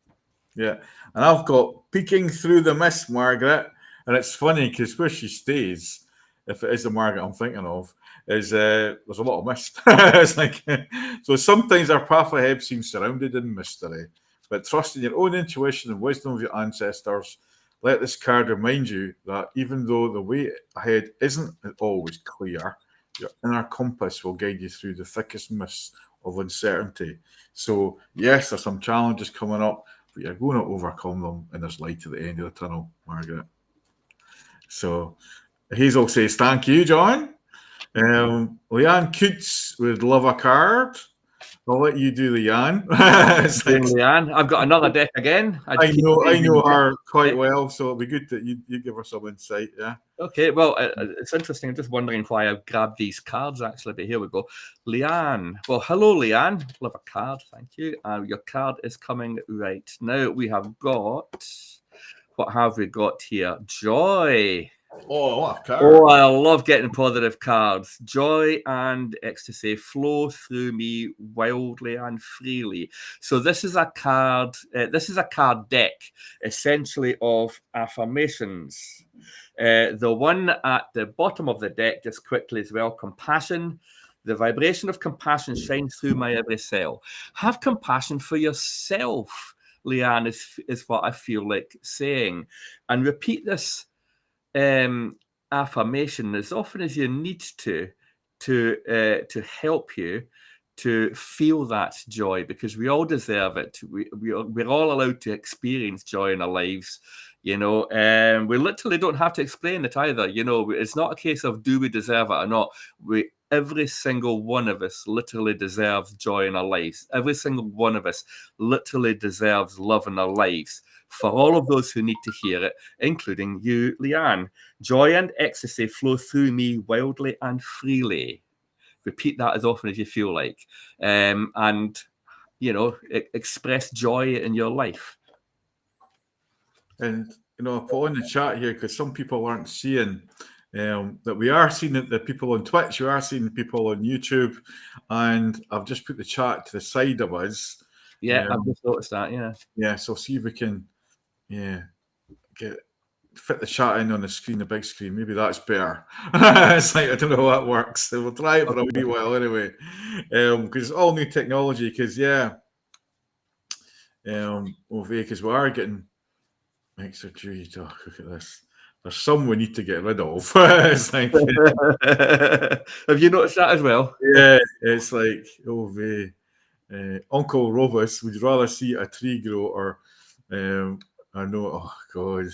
Yeah. And I've got peeking through the mist, Margaret. And it's funny because where she stays, if it is the Margaret I'm thinking of, is there's a lot of mist. It's like, so sometimes our path ahead seems surrounded in mystery. But trust in your own intuition and wisdom of your ancestors. Let this card remind you that even though the way ahead isn't always clear, your inner compass will guide you through the thickest mists of uncertainty. So, yes, there's some challenges coming up, but you're going to overcome them, and there's light at the end of the tunnel, Margaret. So, Hazel says, thank you, John. Leanne Coots would love a card. I'll let you do Leanne. Leanne, I've got another deck again. I know her quite well, so it'll be good that you give her some insight. Yeah. Okay. Well, it's interesting. I'm just wondering why I've grabbed these cards actually, but here we go. Leanne. Well, hello, Leanne. Love a card. Thank you. Your card is coming right now. We have got. What have we got here? Joy. Oh, what a card. Oh, I love getting positive cards. Joy and ecstasy flow through me wildly and freely. So this is a card. This is a card deck, essentially of affirmations. The one at the bottom of the deck, just quickly as well, compassion. The vibration of compassion shines through my every cell. Have compassion for yourself, Leanne, is what I feel like saying. And repeat this affirmation as often as you need to help you to feel that joy, because we all deserve it. We're all allowed to experience joy in our lives, you know, and we literally don't have to explain it either. You know, it's not a case of do we deserve it or not. Every single one of us literally deserves joy in our lives. Every single one of us literally deserves love in our lives. For all of those who need to hear it, including you, Leanne, joy and ecstasy flow through me wildly and freely. Repeat that as often as you feel like. And, you know, express joy in your life. And I put on the chat here because some people aren't seeing that we are seeing the people on Twitch, we are seeing the people on YouTube, and I've just put the chat to the side of us. Yeah, I've just noticed that. Yeah. Yeah, so see if we can, fit the chat in on the screen, the big screen. Maybe that's better. It's like I don't know how that works. So we'll try it for a wee while anyway, because it's all new technology. Because because we are getting extra juice. Oh, look at this. There's some we need to get rid of. It's like, have you noticed that as well? yeah, it's like Uncle Robus. Would you rather see a tree grow or I know? Oh God.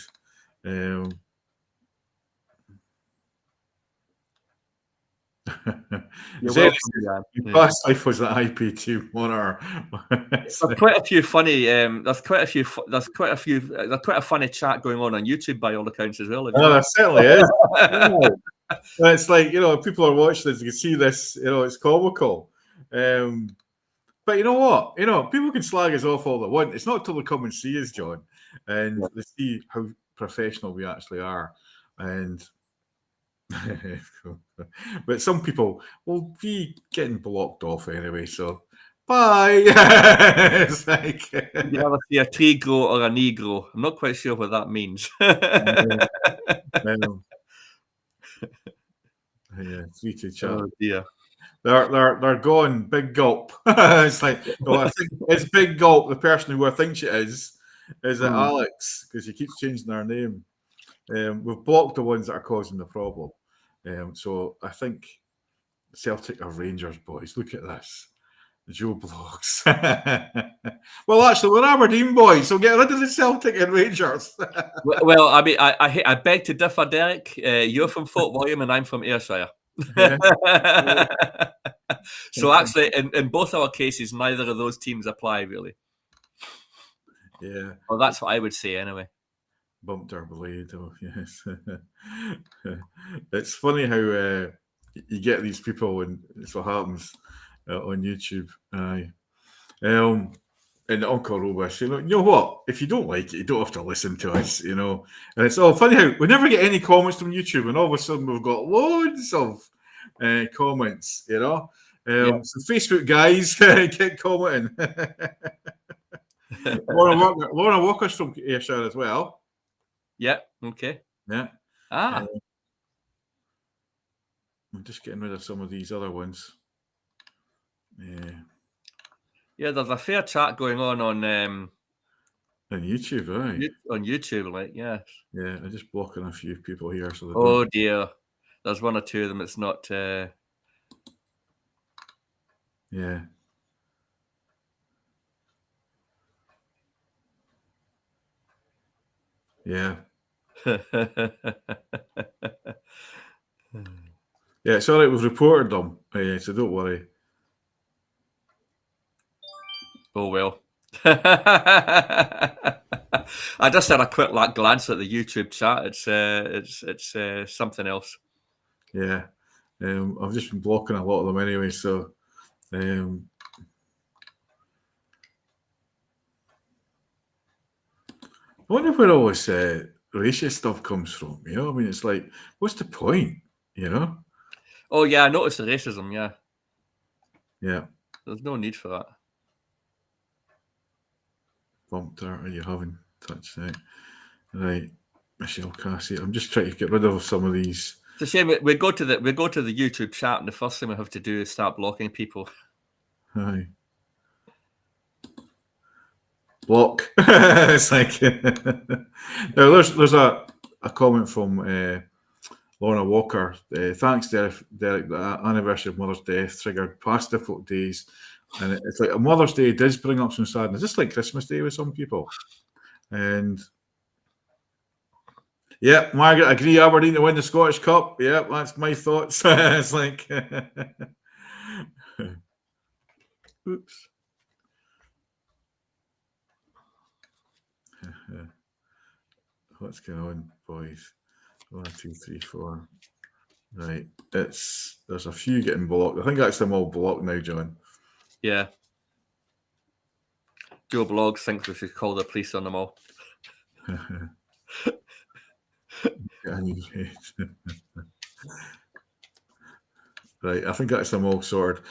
Past life was that IP2 monitor. There's quite a few funny. There's quite a funny chat going on YouTube by all accounts as well. Oh, there certainly is. It's like people are watching this. You can see this. It's comical. But you know what? People can slag us off all they want. It's not until they come and see us, John, and they see how professional we actually are. And but some people will be getting blocked off anyway. So bye. It's like you ever see a tree grow or a knee grow? I'm not quite sure what that means. Yeah, 3-2 chat. Oh dear. They're going big gulp. It's like, I think it's big gulp. The person who I think she is it Alex, because she keeps changing her name. We've blocked the ones that are causing the problem. So I think Celtic are Rangers boys. Look at this. Joe Blogs. Well, actually, we're Aberdeen boys, so get rid of the Celtic and Rangers. Well, I mean, I beg to differ, Derek. You're from Fort William and I'm from Ayrshire. Yeah. So actually, in both our cases, neither of those teams apply, really. Yeah. Well, that's what I would say anyway. Bumped our blade. Oh, yes. It's funny how you get these people, and it's what happens on YouTube. And Uncle Robus, you know what? If you don't like it, you don't have to listen to us, And it's all funny how we never get any comments from YouTube, and all of a sudden we've got loads of comments, So Facebook guys, get commenting. Lorna Walker's from Ayrshire as well. Yeah. Okay. Yeah. I'm just getting rid of some of these other ones. Yeah, there's a fair chat going on YouTube, right? On YouTube, like, yes. Yeah, I'm just blocking a few people here. So oh dear, there's one or two of them. It's not. Yeah. Yeah. Yeah, it's all right. We've reported them, so don't worry. Oh well. I just had a quick glance at the YouTube chat. It's something else. Yeah, I've just been blocking a lot of them anyway. So, I wonder where all this racist stuff comes from. I mean, it's like, what's the point? Oh yeah, I noticed the racism. Yeah. Yeah. There's no need for that. Bumped her. Are you having touch that? Right, Michelle Cassie. I'm just trying to get rid of some of these. It's a shame we go to the YouTube chat, and the first thing we have to do is start blocking people. Aye. Block. It's like now. There's a comment from Lorna Walker. Thanks, Derek. The anniversary of Mother's death triggered past difficult days, and it's like a Mother's Day does bring up some sadness, just like Christmas Day with some people. And yeah, Margaret, agree. Aberdeen to win the Scottish Cup. Yeah, that's my thoughts. It's like, oops. What's going on, boys? 1, 2, 3, 4. Right, there's a few getting blocked. I think that's them all blocked now, John. Yeah. Joe Blogs thinks we should call the police on them all. Right, I think that's them all sorted.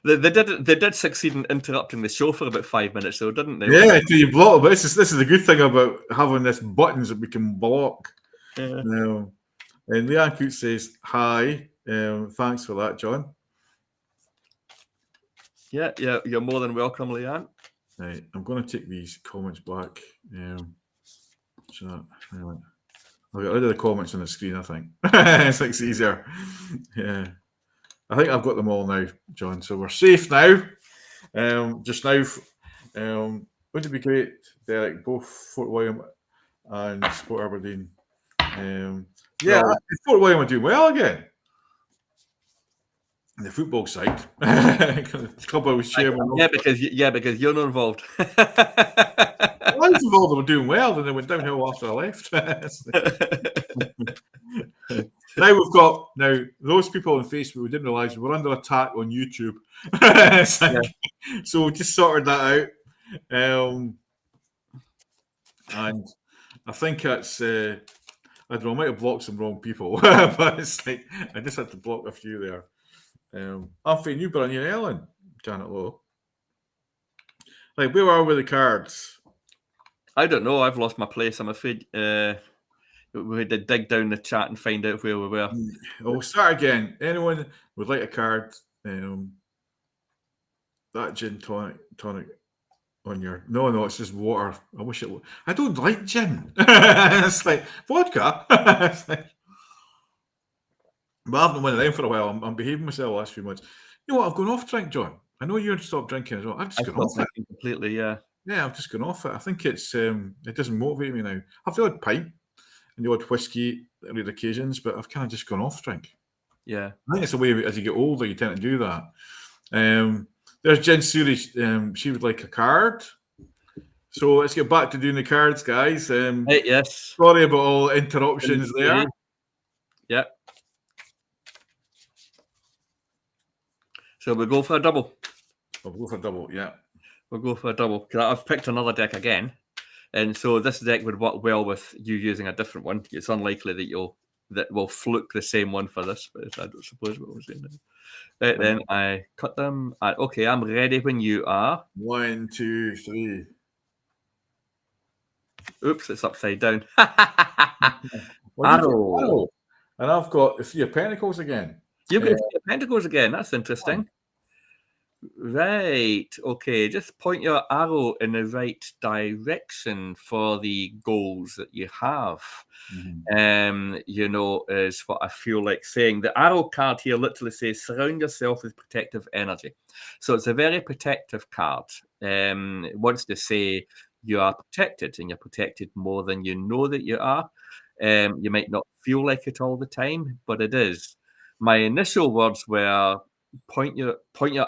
They did succeed in interrupting the show for about 5 minutes, though, didn't they? Yeah, until you block. But this is the good thing about having this buttons that we can block. Yeah. Now, and Leanne Coote says hi. Thanks for that, John. Yeah, you're more than welcome, Leanne. Right, I'm going to take these comments back. I'll get rid of the comments on the screen, I think. It's easier. Yeah. I think I've got them all now, John. So we're safe now. Just now, wouldn't it be great, Derek? Both Fort William and Sport Aberdeen. Fort William are doing well again. The football side, the club I was chairman of. Because you're not involved. I was involved. They were doing well, then they went downhill after I left. Now those people on Facebook we didn't realise we're under attack on YouTube. So we just sorted that out. And I think that's I don't know, I might have blocked some wrong people, but it's like I just had to block a few there. I'm for Newburn and Ellen, Janet Lowe. Like, where are we with the cards? I don't know. I've lost my place. I'm afraid we had to dig down the chat and find out where we were. We'll start again. Anyone would like a card? That gin tonic on your... No, it's just water. I wish it... I don't like gin. It's like vodka. But I haven't went around for a while. I'm behaving myself the last few months. You know what? I've gone off drink, John. I know you're stopped drinking as well. I've just gone off it completely. Yeah, I've just gone off it. I think it's it doesn't motivate me now. I've the odd pint and the odd whiskey at rare occasions, but I've kind of just gone off drink. Yeah, I think it's the way as you get older you tend to do that. There's Jen Suri. She would like a card. So let's get back to doing the cards, guys. yes. Sorry about all interruptions there. Yeah. So we'll go for a double. We'll go for a double, yeah. We'll go for a double. Because I've picked another deck again. And so this deck would work well with you using a different one. It's unlikely that we'll fluke the same one for this, but I don't suppose what we're saying now. Right, then I cut them. Okay, I'm ready when you are. 1, 2, 3. Oops, it's upside down. Arrow. And I've got the 3 of Pentacles again. You've got the 3 of Pentacles again. That's interesting. Right. Okay. Just point your arrow in the right direction for the goals that you have. Is what I feel like saying. The arrow card here literally says surround yourself with protective energy. So it's a very protective card. It wants to say you are protected, and you're protected more than you know that you are. You might not feel like it all the time, but it is. My initial words were point your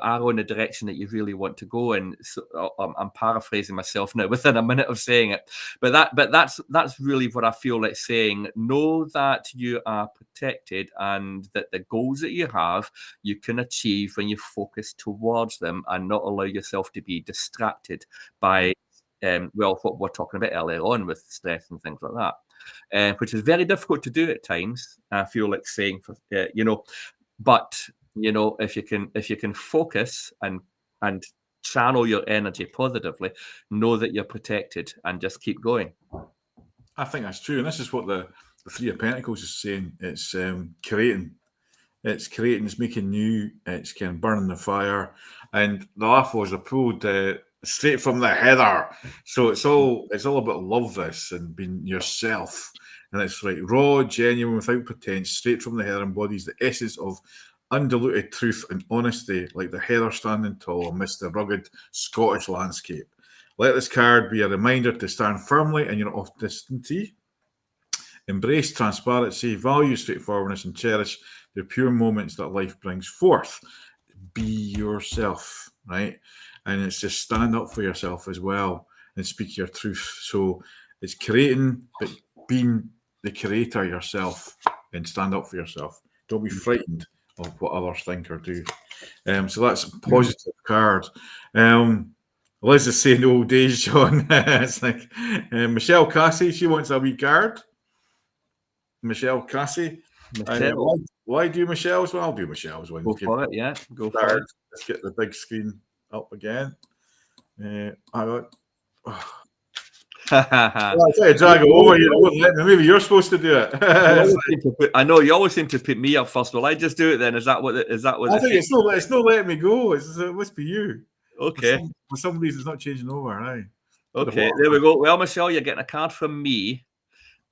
arrow in the direction that you really want to go. And so, I'm paraphrasing myself now within a minute of saying it, but that's really what I feel like saying. Know that you are protected, and that the goals that you have you can achieve when you focus towards them and not allow yourself to be distracted by what we're talking about earlier on with stress and things like that, which is very difficult to do at times. I feel like saying but if you can focus and channel your energy positively, know that you're protected and just keep going. I think that's true, and this is what the 3 of Pentacles is saying. It's creating. It's creating. It's making new. It's kind of burning the fire. And the laugh was I pulled straight from the heather. So it's all about love, this, and being yourself. And it's like raw, genuine, without pretense, straight from the heather, embodies the essence of undiluted truth and honesty, like the heather standing tall amidst the rugged Scottish landscape. Let this card be a reminder to stand firmly in your authenticity, embrace transparency, value straightforwardness, and cherish the pure moments that life brings forth. Be yourself, right? And it's just stand up for yourself as well and speak your truth. So it's creating, but being the creator yourself, and stand up for yourself. Don't be frightened of what others think or do. So that's a positive card. Liz is saying old days, John. It's like Michelle Cassie, she wants a wee card. Michelle Cassie. Michelle, Why do Michelle's? Well, I'll do Michelle's one. go for it. Yeah, go for Start. it. Let's get the big screen up again. I got. I try to drag it over. You wouldn't let me. Maybe you're supposed to do it. I know you always seem to put me up first. Will I just do it then? Is that what? I think it's not letting me go. It must be you. Okay. For some reason, it's not changing over. Aye. Okay, there we go. Well, Michelle, you're getting a card from me,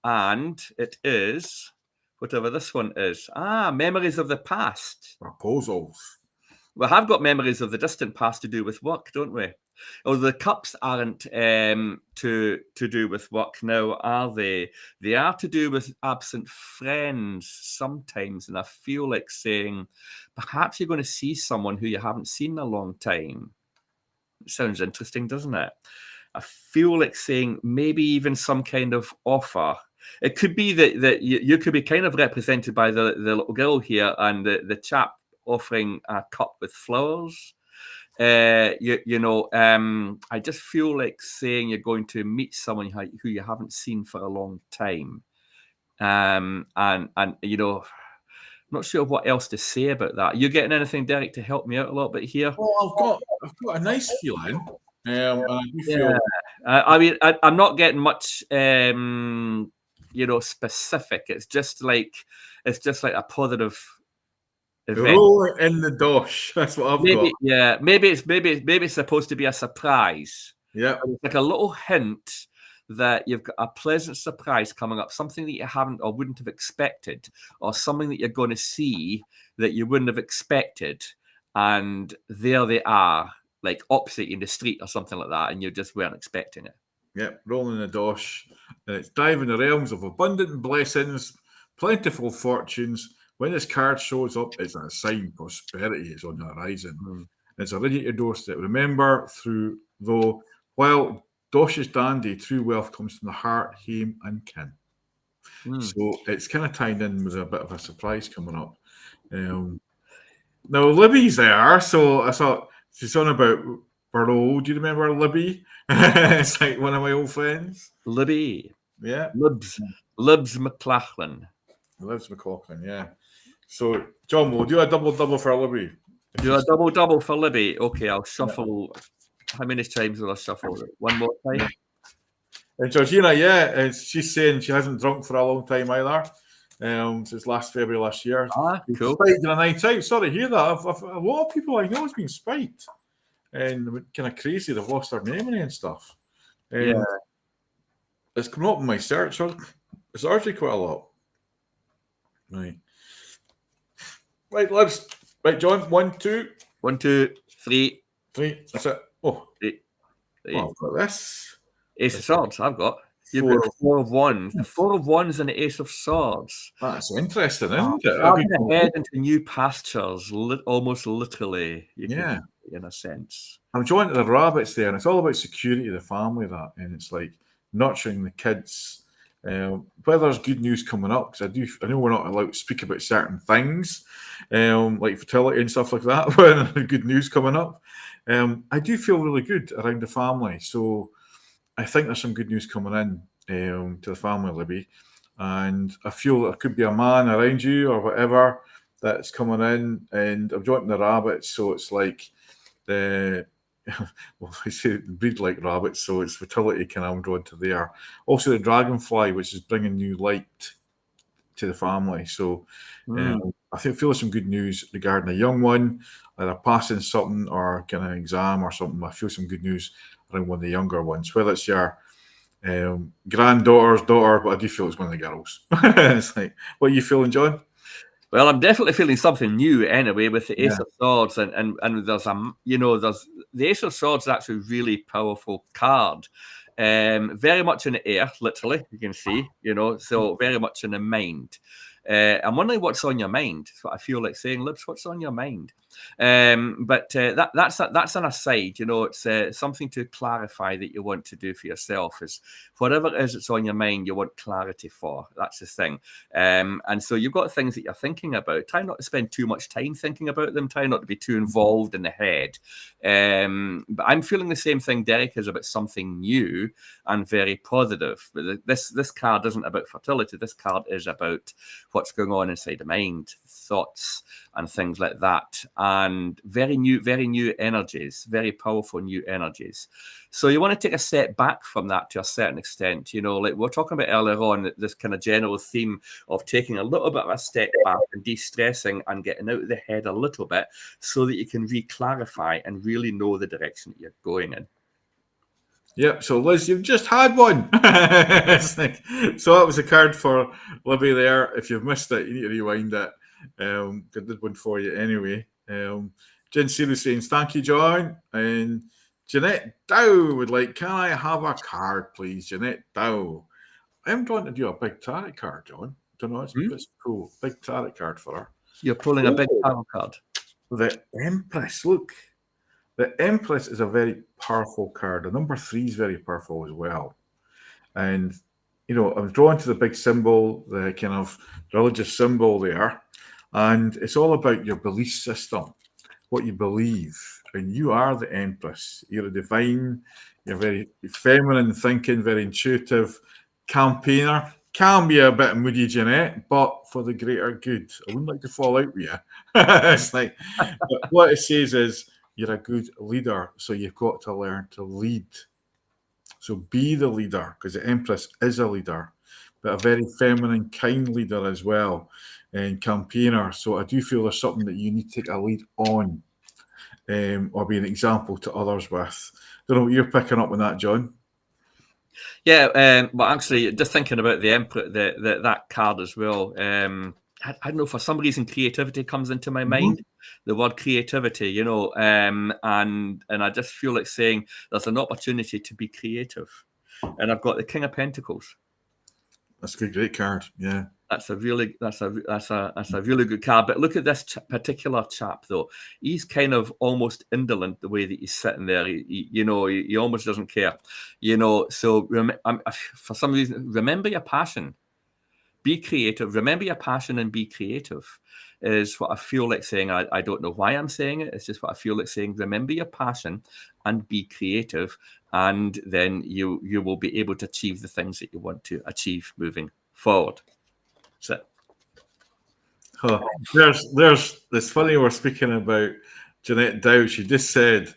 and it is whatever this one is. Memories of the past. Proposals. We have got memories of the distant past to do with work, don't we? Although the cups aren't to do with work now, are they? They are to do with absent friends sometimes, and I feel like saying, perhaps you're going to see someone who you haven't seen in a long time. It sounds interesting, doesn't it? I feel like saying maybe even some kind of offer. It could be that you could be kind of represented by the little girl here and the chap offering a cup with flowers. I just feel like saying you're going to meet someone who you haven't seen for a long time. And you know, I'm not sure what else to say about that. Are you getting anything, Derek, to help me out a little bit here? Well, I've got a nice feeling. And I do feel. I mean, I'm not getting much, specific. It's just like a positive event. Roll in the dosh. That's what I've got. Yeah, maybe it's supposed to be a surprise. Yeah, it's like a little hint that you've got a pleasant surprise coming up, something that you haven't or wouldn't have expected, or something that you're going to see that you wouldn't have expected, and there they are, like opposite in the street or something like that, and you just weren't expecting it. Yep, rolling the dosh. And it's diving the realms of abundant blessings, plentiful fortunes. When this card shows up, it's a sign prosperity is on the horizon. It's already at your doorstep. Remember, while dosh is dandy, true wealth comes from the heart, hame, and kin. So it's kind of tied in with a bit of a surprise coming up. Now, Libby's there, so I thought she's on about Barlow. Do you remember Libby? It's like one of my old friends. Libby. Yeah. Libs McLachlan. Libs McLachlan, yeah. So, John, we'll do a double for Libby. Do a double for Libby. Okay, I'll shuffle. How many times will I shuffle? One more time? And Georgina, and she's saying she hasn't drunk for a long time either. Since last February last year. Cool. Spiked in a night out. Sorry to hear that. A lot of people I know has been spiked. And kind of crazy. They've lost their memory and stuff. And it's come up in my search. It's actually quite a lot. Right, Libs. Right, John. 1, 2. 1, 2, 3. 3. That's it. Oh. 3. Well, I've got this. Ace of Swords, I've got. You've got 4 of Wands. The 4 of Wands and the Ace of Swords. That's interesting, isn't it? Starting ahead into new pastures, almost literally. Yeah. In a sense. I'm joined to the rabbits there, and it's all about security of the family, that. And it's like nurturing the kids. Whether there's good news coming up, because I know we're not allowed to speak about certain things, like fertility and stuff like that, when there's good news coming up. I do feel really good around the family. So I think there's some good news coming in to the family, Libby. And I feel there could be a man around you or whatever that's coming in. And I'm joining the rabbits, so it's like well, I say breed like rabbits, so it's fertility kind of drawn to there. Also, the dragonfly, which is bringing new light to the family. So I feel there's some good news regarding a young one, either passing something or kind of exam or something. I feel some good news around one of the younger ones, whether it's your granddaughter's daughter, but I do feel it's one of the girls. It's like, what are you feeling, John? Well, I'm definitely feeling something new anyway with the Ace of Swords, and there's the Ace of Swords is actually a really powerful card. Very much in the air, literally, you can see, so very much in the mind. I'm wondering what's on your mind. That's what I feel like saying. Libs, what's on your mind? But that's an aside. You know, it's something to clarify that you want to do for yourself. Is whatever it is that's on your mind, you want clarity for. That's the thing. And so you've got things that you're thinking about. Try not to spend too much time thinking about them. Try not to be too involved in the head. But I'm feeling the same thing Derek is about something new and very positive. But this card isn't about fertility. This card is about what's going on inside the mind, thoughts and things like that, and very new energies, very powerful new energies. So you want to take a step back from that to a certain extent. You know, like we were talking about earlier on, this kind of general theme of taking a little bit of a step back and de-stressing and getting out of the head a little bit so that you can re-clarify and really know the direction that you're going in. Yep, so Liz, you've just had one. So that was a card for Libby there. If you've missed it, you need to rewind it. I did one for you anyway. Jen Seeley saying, thank you, John. And Jeanette Dow would like, can I have a card, please? Jeanette Dow. I'm trying to do a big tarot card, John. Don't know, it's cool. Big tarot card for her. You're pulling a big tarot card. The Empress, look. The Empress is a very powerful card. The number 3 is very powerful as well. And, you know, I'm drawn to the big symbol, the kind of religious symbol there. And it's all about your belief system, what you believe. And you are the Empress. You're a divine, you're very feminine thinking, very intuitive campaigner. Can be a bit moody, Jeanette, but for the greater good. I wouldn't like to fall out with you. It's like, but what it says is, you're a good leader, so you've got to learn to lead. So be the leader, because the Empress is a leader, but a very feminine, kind leader as well, and campaigner. So I do feel there's something that you need to take a lead on, or be an example to others with. Don't know what you're picking up on that, John. Yeah, but actually, just thinking about the Emperor, that card as well. I don't know, for some reason, creativity comes into my mind. The word creativity, you know, and I just feel like saying there's an opportunity to be creative. And I've got the King of Pentacles. That's a great card. Yeah, that's a really good card. But look at this particular chap, though. He's kind of almost indolent the way that he's sitting there. He almost doesn't care. You know, so for some reason, remember your passion. Be creative. Remember your passion and be creative is what I feel like saying. I don't know why I'm saying it. It's just what I feel like saying. Remember your passion and be creative, and then you will be able to achieve the things that you want to achieve moving forward. So, there's it's funny we're speaking about Jeanette Dow. She just said,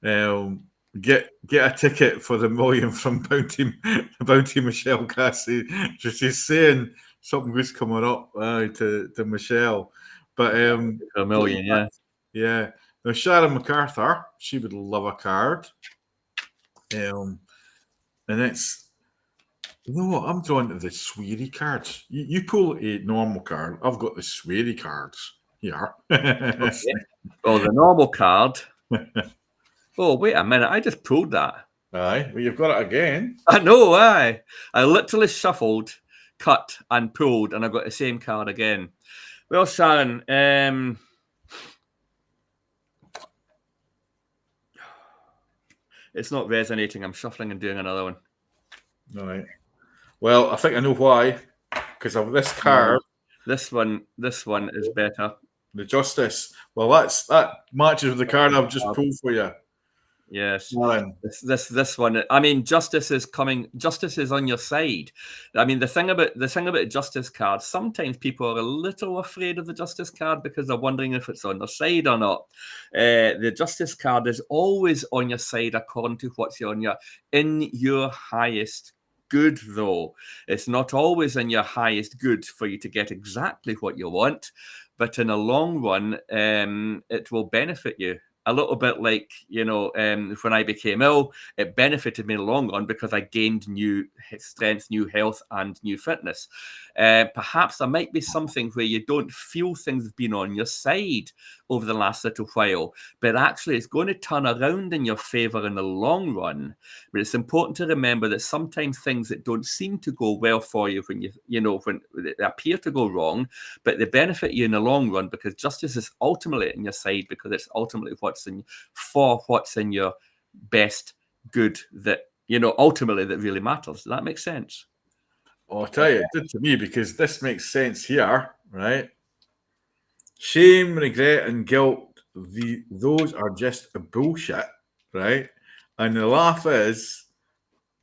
get a ticket for the million from Bounty Michelle Cassie. She's saying something good's coming up to Michelle. But a million, yeah. Now Sharon MacArthur, she would love a card. And it's, you know what? I'm drawn to the sweetie cards. You pull a normal card. I've got the sweetie cards here. Okay. Oh, the normal card. Oh, wait a minute. I just pulled that. Aye. Well, you've got it again. I know, aye. I literally shuffled, cut, and pulled, and I got the same card again. Well, Sharon, it's not resonating. I'm shuffling and doing another one. All right. Well, I think I know why. Because of this card. This one is better. The Justice. Well, that matches with the card I've just pulled for you. Yes. This one. I mean, justice is coming. Justice is on your side. I mean, the thing about the Justice card, sometimes people are a little afraid of the Justice card because they're wondering if it's on their side or not. The Justice card is always on your side according to what's in your highest good, though. It's not always in your highest good for you to get exactly what you want, but in a long run, it will benefit you. A little bit like, when I became ill, it benefited me in the long run because I gained new strength, new health, and new fitness. Perhaps there might be something where you don't feel things have been on your side over the last little while, but actually it's going to turn around in your favor in the long run. But it's important to remember that sometimes things that don't seem to go well for you when when they appear to go wrong, but they benefit you in the long run, because justice is ultimately on your side, because it's ultimately what's in your best good, that ultimately that really matters. Does that make sense? I'll tell you, it did to me, because this makes sense here, right? Shame, regret, and guilt, those are just a bullshit, right? And the laugh is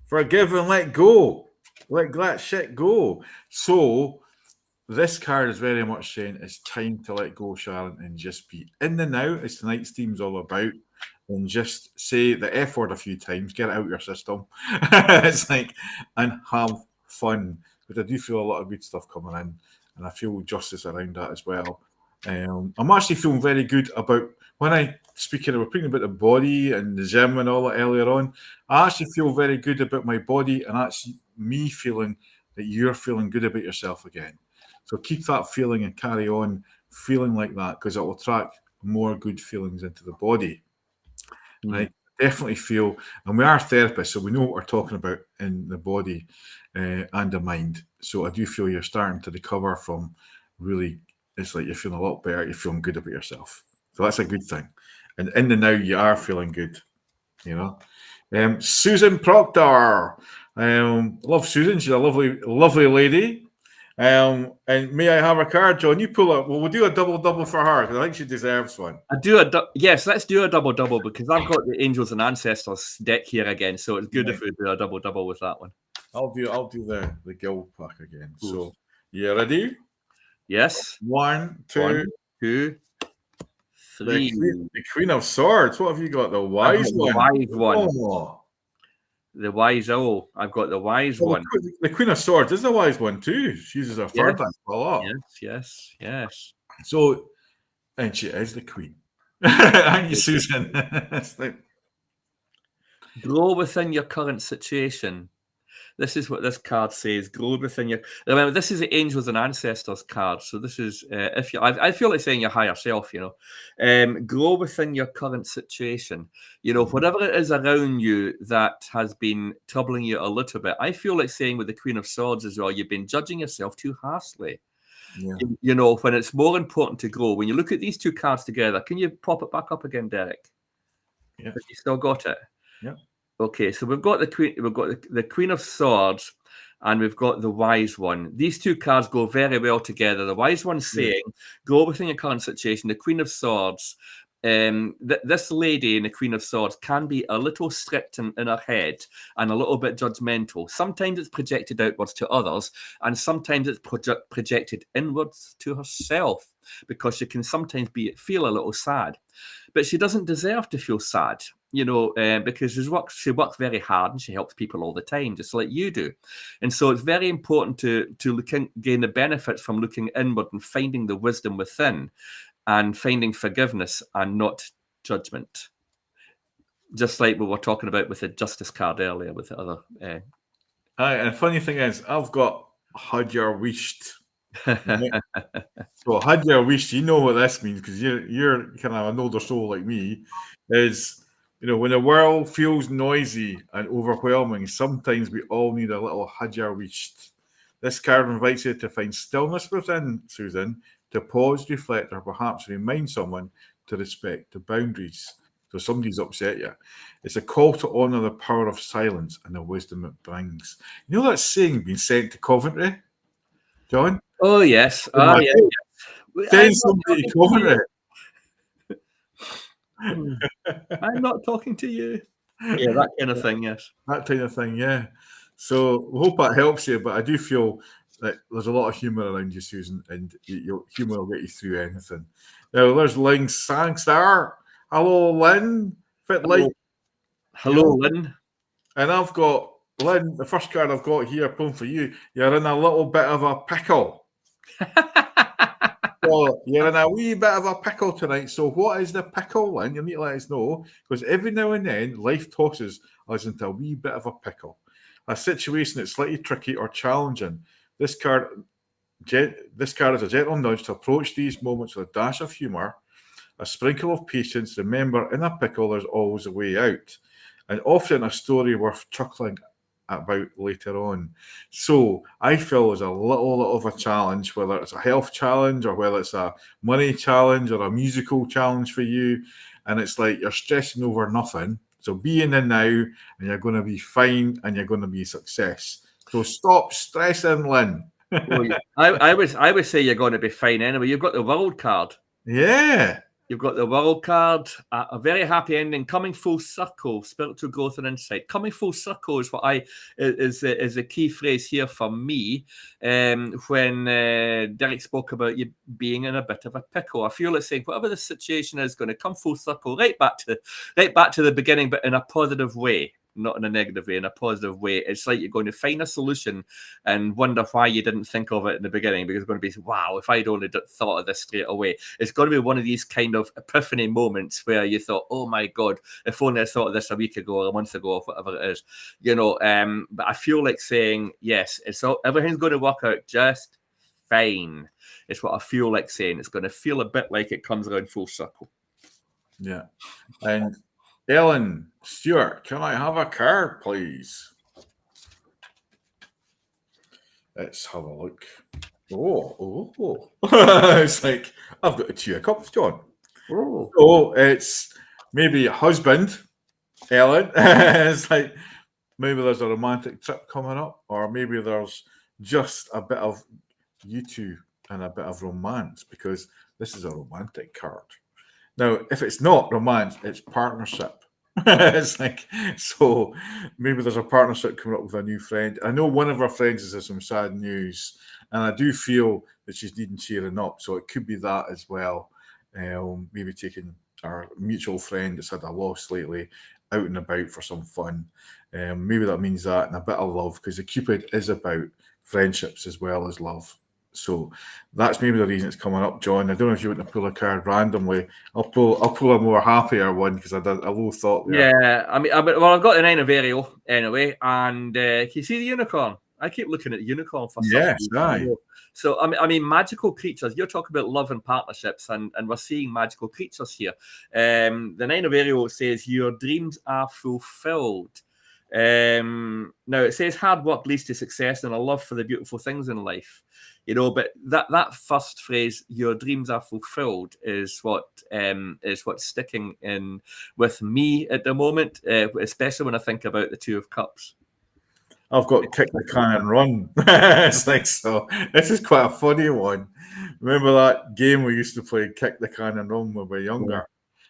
forgive and let go. Let that shit go. So this card is very much saying it's time to let go, Sharon, and just be in the now, as tonight's theme's all about, and just say the F word a few times, get it out of your system. It's like, and have fun. But I do feel a lot of good stuff coming in, and I feel justice around that as well. I'm actually feeling very good about when I speaking about the body and the gym and all that earlier on. I actually feel very good about my body, and actually me feeling that you're feeling good about yourself again. So keep that feeling and carry on feeling like that, because it will attract more good feelings into the body. Right? Definitely feel, and we are therapists, so we know what we're talking about in the body and the mind. So I do feel you're starting to recover from really, it's like you're feeling a lot better, you're feeling good about yourself. So that's a good thing. And in the now, you are feeling good, Susan Proctor. Love Susan. She's a lovely, lovely lady. And may I have a card, John? You pull up. Well, we'll do a double for her, because I think she deserves one. Yes, let's do a double, because I've got the Angels and Ancestors deck here again, so it's good if we do a double with that one. I'll do the guild pack again. Ooh. So you ready? Yes. 1, 2, 1, 2, 3. The Queen of Swords. What have you got? The wise one. The wise one. Oh. The wise owl. I've got the wise one. The Queen of Swords is the wise one too. She uses her third eye a lot. Yes. So, and she is the queen. Aren't you, Susan? Grow within your current situation. This is what this card says. Grow within your. Remember, this is the Angels and Ancestors card. So this is if you. I feel like saying your higher self. Grow within your current situation. Whatever it is around you that has been troubling you a little bit. I feel like saying with the Queen of Swords as well. You've been judging yourself too harshly. Yeah. When it's more important to grow. When you look at these two cards together, can you pop it back up again, Derek? Yeah. Have you still got it? Yeah. Okay, so we've got the Queen. We've got the Queen of Swords, and we've got the Wise One. These two cards go very well together. The Wise One saying, "Go within your current situation." The Queen of Swords. This lady in the Queen of Swords can be a little strict in her head and a little bit judgmental. Sometimes it's projected outwards to others, and sometimes it's projected inwards to herself, because she can sometimes feel a little sad. But she doesn't deserve to feel sad, because she works very hard and she helps people all the time, just like you do. And so it's very important to gain the benefits from looking inward and finding the wisdom within, and finding forgiveness and not judgment. Just like we were talking about with the Justice card earlier with the other. And the funny thing is, I've got had your wished. So had your wished, you know what this means, because you're kind of an older soul like me. Is when the world feels noisy and overwhelming, sometimes we all need a little had your wished. This card invites you to find stillness within, Susan, to pause, reflect, or perhaps remind someone to respect the boundaries. So somebody's upset you. It's a call to honour the power of silence and the wisdom it brings. You know that saying being sent to Coventry, John? Oh, yes. Send somebody to Coventry. I'm not talking to you. Yeah, that kind of thing, yes. That kind of thing, yeah. So we hope that helps you, but I do feel that there's a lot of humour around you, Susan, and humour will get you through anything. Now, there's Ling Sangstar. Hello, Lynn. Hello, Lynn. And I've got, Lynn, the first card I've got here, pulling for you, you're in a little bit of a pickle. Well, you're in a wee bit of a pickle tonight. So what is the pickle, Lynn? You need to let us know, because every now and then life tosses us into a wee bit of a pickle. A situation that's slightly tricky or challenging. This card is a gentle nudge to approach these moments with a dash of humour a sprinkle of patience. Remember, in a pickle, there's always a way out, and often a story worth chuckling about later on. So I feel there's a little of a challenge, whether it's a health challenge or whether it's a money challenge or a musical challenge for you, and it's like you're stressing over nothing. So be in the now, and you're going to be fine, and you're going to be a success. So stop stressing, Lynn. Well, I would say you're going to be fine anyway. You've got the world card. Yeah. You've got the world card, a very happy ending, coming full circle, spiritual growth and insight. Coming full circle is what is a key phrase here for me. When Derek spoke about you being in a bit of a pickle, I feel it's saying whatever the situation is going to come full circle, right back to the beginning, but in a positive way. Not in a negative way, in a positive way. It's like you're going to find a solution and wonder why you didn't think of it in the beginning, because it's going to be, wow, if I'd only thought of this straight away. It's going to be one of these kind of epiphany moments where you thought, oh my God, if only I thought of this a week ago or a month ago or whatever it is. But I feel like saying, yes, everything's going to work out just fine. It's what I feel like saying. It's going to feel a bit like it comes around full circle. Yeah. And Ellen Stewart, can I have a card, please? Let's have a look. Oh. It's like, I've got a 2 of cups, John. Oh. So it's maybe a husband, Ellen. It's like maybe there's a romantic trip coming up, or maybe there's just a bit of you two and a bit of romance, because this is a romantic card. Now, if it's not romance, it's partnership. It's like, so maybe there's a partnership coming up with a new friend. I know one of our friends has some sad news, and I do feel that she's needing cheering up. So it could be that as well. Maybe taking our mutual friend that's had a loss lately out and about for some fun. Maybe that means that, and a bit of love, because the Cupid is about friendships as well as love. So that's maybe the reason it's coming up, John. I don't know if you want to pull a card randomly. I'll pull a more happier one, because I did a low thought there. Yeah, I've got the 9 of Ariel anyway, and can you see the unicorn? I keep looking at the unicorn for some Yes, reason. aye. So I mean, magical creatures. You're talking about love and partnerships, and we're seeing magical creatures here. The 9 of Ariel says your dreams are fulfilled. Now it says hard work leads to success and a love for the beautiful things in life. But that first phrase, your dreams are fulfilled, is what's sticking in with me at the moment, especially when I think about the 2 of Cups. I've got kick the can and run. It's like, so this is quite a funny one. Remember that game we used to play, kick the can and run, when we were younger? Yeah.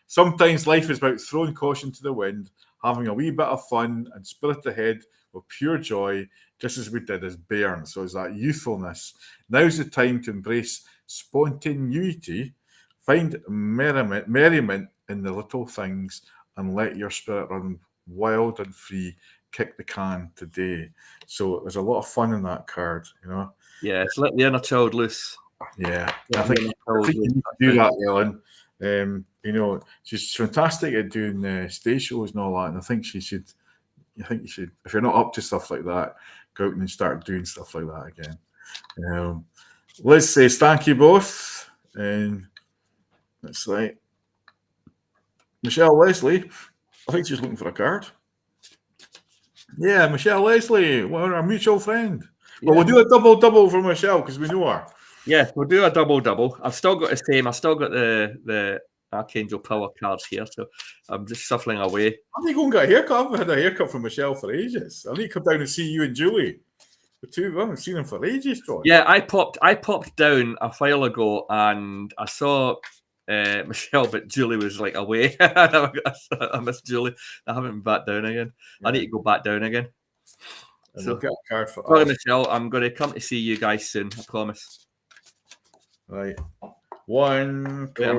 Sometimes life is about throwing caution to the wind, having a wee bit of fun and spirit ahead with pure joy, just as we did as Bairn. So it's that youthfulness. Now's the time to embrace spontaneity, find merriment in the little things, and let your spirit run wild and free. Kick the can today. So there's a lot of fun in that card, Yeah, it's let the inner child loose. Yeah, I think you need to do that, Ellen. She's fantastic at doing stage shows and all that, and I think you should, if you're not up to stuff like that, go out and start doing stuff like that again. Let's say thank you both, and let's say Michelle Leslie. I think she's looking for a card. Yeah, Michelle Leslie, our mutual friend. Well, we'll do a double for Michelle, because we know her. Yeah, we'll do a double. I've still got the same. I've still got the Archangel Power cards here, so I'm just shuffling away. I need to go and get a haircut. I haven't had a haircut from Michelle for ages. I need to come down and see you and Julie. The two, I haven't seen them for ages, John. Yeah, I popped down a while ago, and I saw Michelle, but Julie was like away. I missed Julie. I haven't been back down again. Yeah. I need to go back down again. And so we'll get a card for sorry, Michelle. I'm going to come to see you guys soon. I promise. Right. One. Wait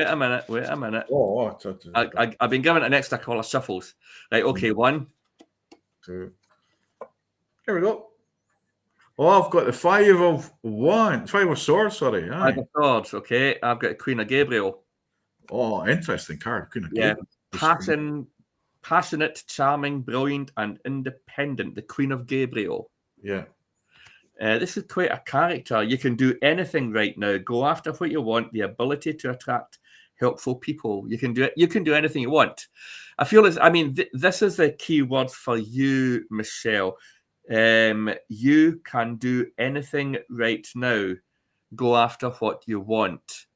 a minute. Oh, I've been given an extra call of shuffles. Right. Okay. 1, 2. Here we go. Oh, I've got the 5 of swords, sorry. 5 of swords, okay. I've got Queen of Gabriel. Oh, interesting card. Queen of Gabriel. Passionate, charming, brilliant, and independent. The Queen of Gabriel. Yeah. This is quite a character. You can do anything right now. Go after what you want. The ability to attract helpful people. You can do it. You can do anything you want. I feel this is the key word for you, Michelle. You can do anything right now. Go after what you want.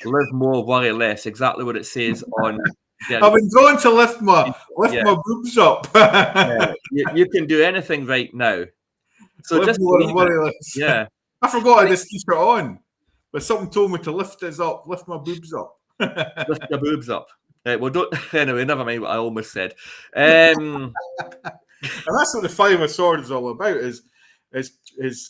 Live more, worry less. Exactly what it says on. I've been going to lift my Yeah. boobs up. Yeah. You can do anything right now. So Live just more believe and worry it. less. Yeah. I forgot I had this t-shirt on, but something told me to lift my boobs up. Lift your boobs up. Well, don't. Anyway, never mind what I almost said. And that's what the Five of Swords is all about: is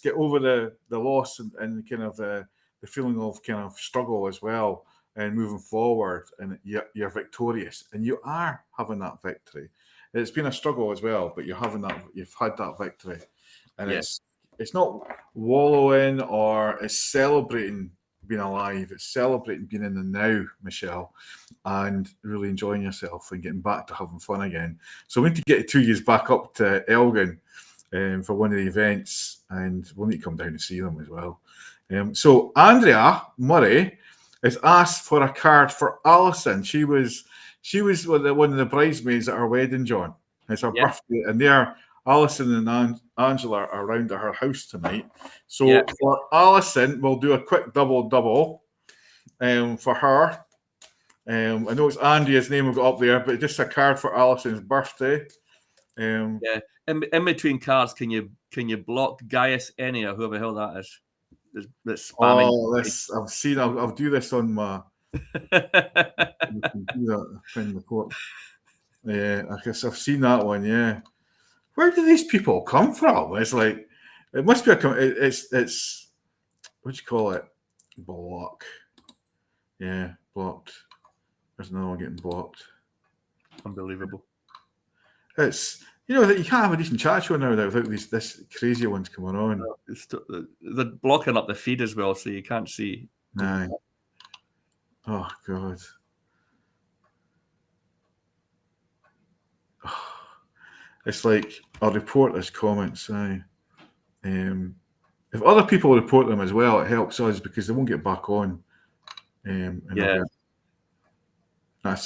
get over the loss and kind of the feeling of kind of struggle as well, and moving forward, and you're victorious, and you are having that victory. It's been a struggle as well, but you've had that victory, and Yes. it's not wallowing, or it's celebrating being alive. It's celebrating being in the now, Michelle, and really enjoying yourself and getting back to having fun again. So we need to get 2 years back up to Elgin for one of the events, and we'll need to come down and see them as well. So Andrea Murray has asked for a card for Alison. She was one of the bridesmaids at her wedding, John. It's her birthday, and Alison and Angela are around at her house tonight. So for Alison, we'll do a quick double for her. I know it's Andrea's name we've got up there, but just a card for Alison's birthday. In between cards, can you block Gaius Any or whoever the hell that is? That's spamming. Oh, I've seen. I'll do this on my. You can do that in the court. Yeah, I guess I've seen that one. Yeah, where do these people come from? It's like it must be it's what do you call it? Block. Yeah, blocked. There's another one getting blocked. Unbelievable. It's that you can't have a decent chat show now without this crazy ones coming on. They're blocking up the feed as well, so you can't see. Aye. Oh God. It's like I'll report this comments. Aye. If other people report them as well, it helps us because they won't get back on. That's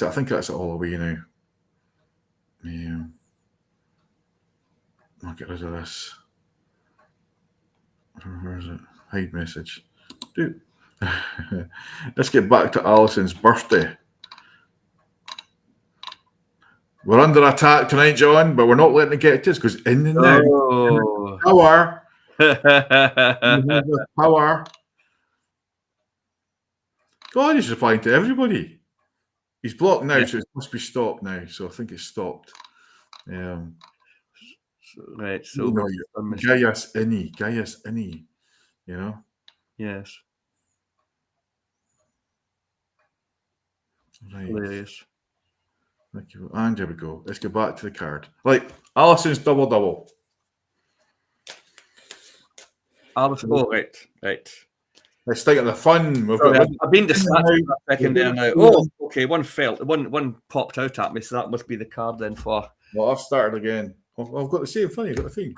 it. I think that's it all away now. I'll get rid of this. Where is it? Hide message. Let's get back to Alison's birthday. We're under attack tonight, John, but we're not letting it get to us because in the now, power. God, he's replying to everybody. He's blocked now, so it must be stopped now. So I think it's stopped. Right. So Gaius Any. Yes. Right. Hilarious. Thank you. And here we go. Let's get back to the card. Like Alison's double. Alison. Oh, right. Let's start at the fun. I've been distracted for a second there now. Oh, okay. One fell. One popped out at me, so that must be the card then for. Well, I've started again. I've got the same thing. You've got the same.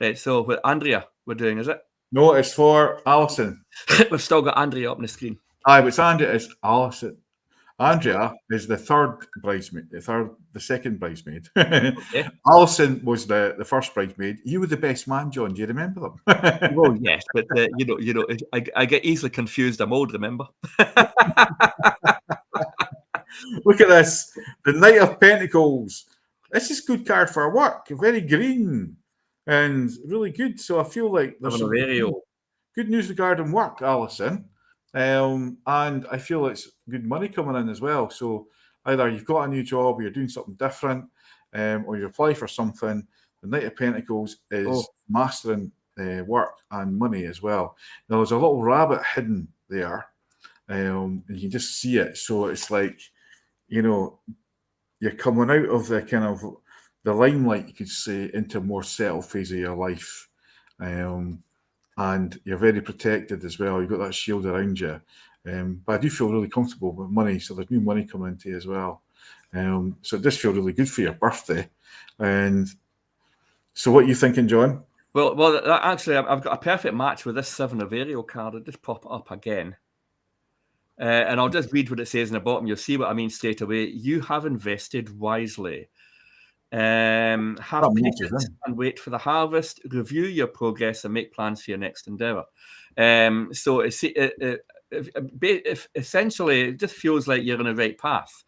Right. So with Andrea, we're doing, is it? No, it's for Alison. We've still got Andrea up on the screen. Aye, but it's Andrea. It's Alison. Andrea is the third bridesmaid, the second bridesmaid. Okay. Alison was the first bridesmaid. You were the best man, John. Do you remember them? Well, yes, but I get easily confused. I'm old, remember? Look at this, the Knight of Pentacles. This is a good card for work. Very green and really good. So I feel like there's some good news regarding work, Alison. And I feel it's good money coming in as well. So either you've got a new job, or you're doing something different, or you apply for something. The Knight of Pentacles is mastering work and money as well. Now there's a little rabbit hidden there, and you can just see it. So it's like, you're coming out of the kind of the limelight, you could say, into a more settled phase of your life. And you're very protected as well. You've got that shield around you. But I do feel really comfortable with money. So there's new money coming into you as well. So it does feel really good for your birthday. And so what are you thinking, John? Well, actually, I've got a perfect match with this Seven of Ariel card. I'll just pop it up again. And I'll just read what it says in the bottom. You'll see what I mean straight away. You have invested wisely. Have patience and wait for the harvest. Review your progress and make plans for your next endeavor. So essentially, it just feels like you're on the right path.